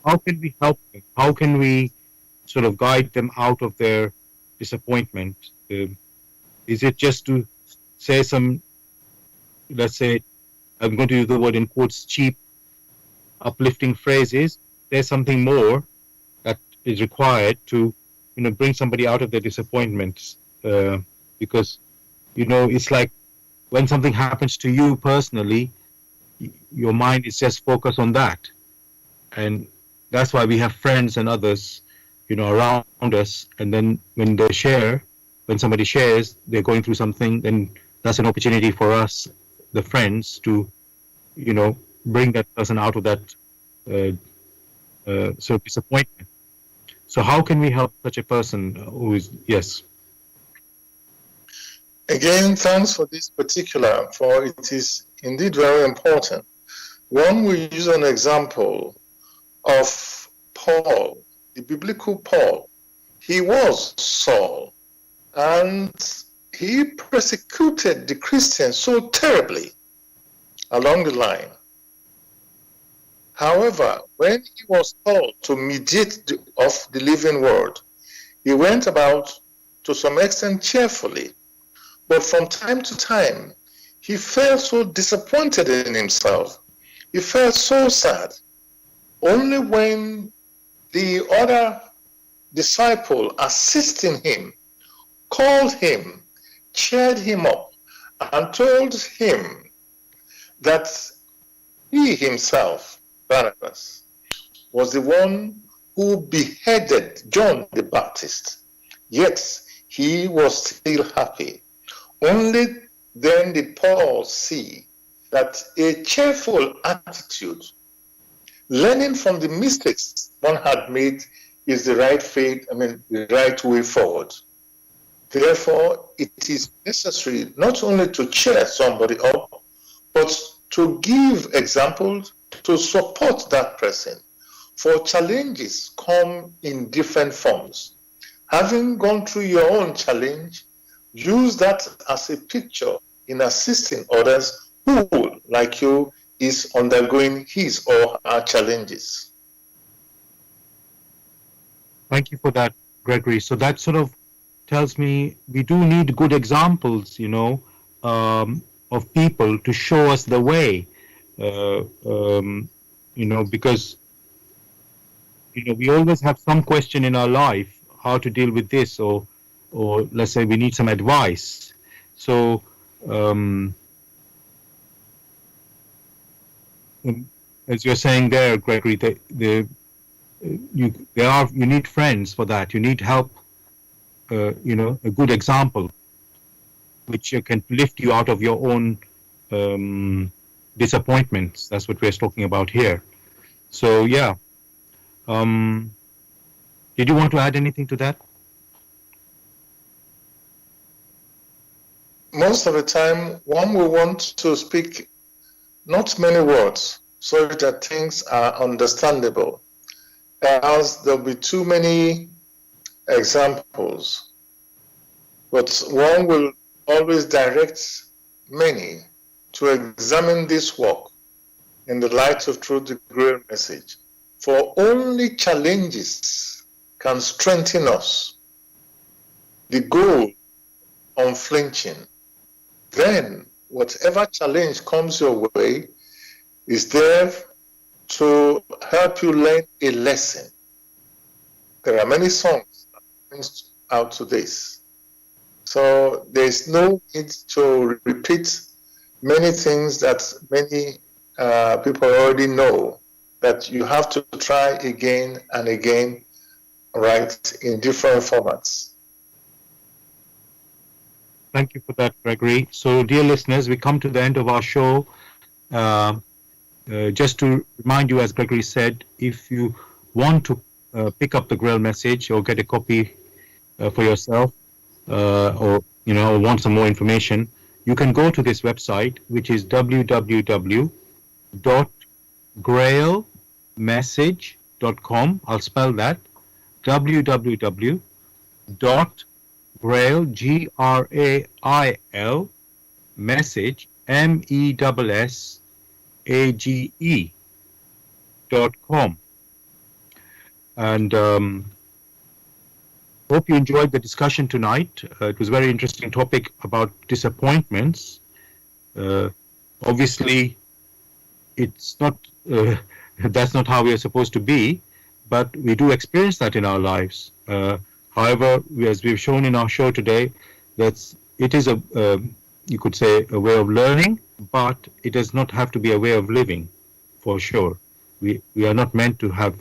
how can we help them? How can we sort of guide them out of their disappointment? Is it just to say some, let's say, I'm going to use the word in quotes, cheap, uplifting phrases? There's something more that is required to, bring somebody out of their disappointments. Because, it's like when something happens to you personally, your mind is just focused on that. And that's why we have friends and others, around us. And then when somebody shares, they're going through something, then that's an opportunity for us, the friends, to, bring that person out of that sort of disappointment. So how can we help such a person who is, yes? Again, thanks for this particular, for it is indeed very important. One will use an example of Paul, the biblical Paul. He was Saul, and he persecuted the Christians so terribly along the line. However, when he was called to mediate of the living word, he went about to some extent cheerfully. But from time to time, he felt so disappointed in himself. He felt so sad. Only when the other disciple assisting him called him, cheered him up, and told him that he himself, Barnabas, was the one who beheaded John the Baptist. Yet he was still happy. Only then did Paul see that a cheerful attitude, learning from the mistakes one had made, is the right way forward. Therefore, it is necessary not only to cheer somebody up, but to give examples to support that person. For challenges come in different forms. Having gone through your own challenge, use that as a picture in assisting others who, like you, is undergoing his or her challenges. Thank you for that, Gregory. So that sort of tells me we do need good examples, of people to show us the way, because, we always have some question in our life how to deal with this, or let's say we need some advice. So, as you're saying there, Gregory, you need friends for that. You need help, a good example, which can lift you out of your own disappointments. That's what we're talking about here. So, yeah. Did you want to add anything to that? Most of the time, one will want to speak not many words so that things are understandable, else there'll be too many examples. But one will always direct many to examine this work in the light of truth, the grail message. For only challenges can strengthen us. The goal, unflinching. Then, whatever challenge comes your way is there to help you learn a lesson. There are many songs that point out to this. So there's no need to repeat many things that many people already know, that you have to try again and again, right, in different formats. Thank you for that, Gregory. So, dear listeners, we come to the end of our show. Uh, just to remind you, as Gregory said, if you want to pick up the Grail message or get a copy for yourself, or want some more information, you can go to this website, which is www.grailmessage.com. I'll spell that: www.grail, GRAIL, message, MESSAGE.com. And hope you enjoyed the discussion tonight. It was a very interesting topic about disappointments. Obviously, it's not that's not how we are supposed to be, but we do experience that in our lives. However, as we've shown in our show today, it is a you could say a way of learning, but it does not have to be a way of living, for sure. We are not meant to have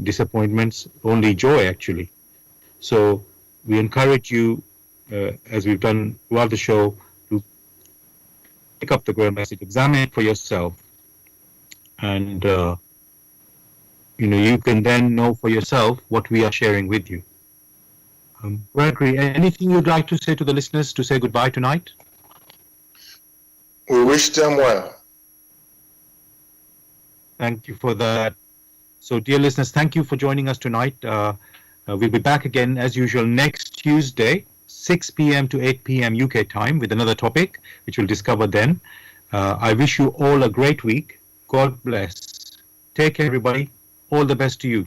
disappointments, only joy actually. So we encourage you, as we've done throughout the show, to pick up the Grail message, examine it for yourself, and you can then know for yourself what we are sharing with you. Gregory, anything you'd like to say to the listeners to say goodbye tonight? We wish them well. Thank you for that. So, dear listeners, thank you for joining us tonight. We'll be back again, as usual, next Tuesday, 6 p.m. to 8 p.m. UK time, with another topic, which we'll discover then. I wish you all a great week. God bless. Take care, everybody. All the best to you.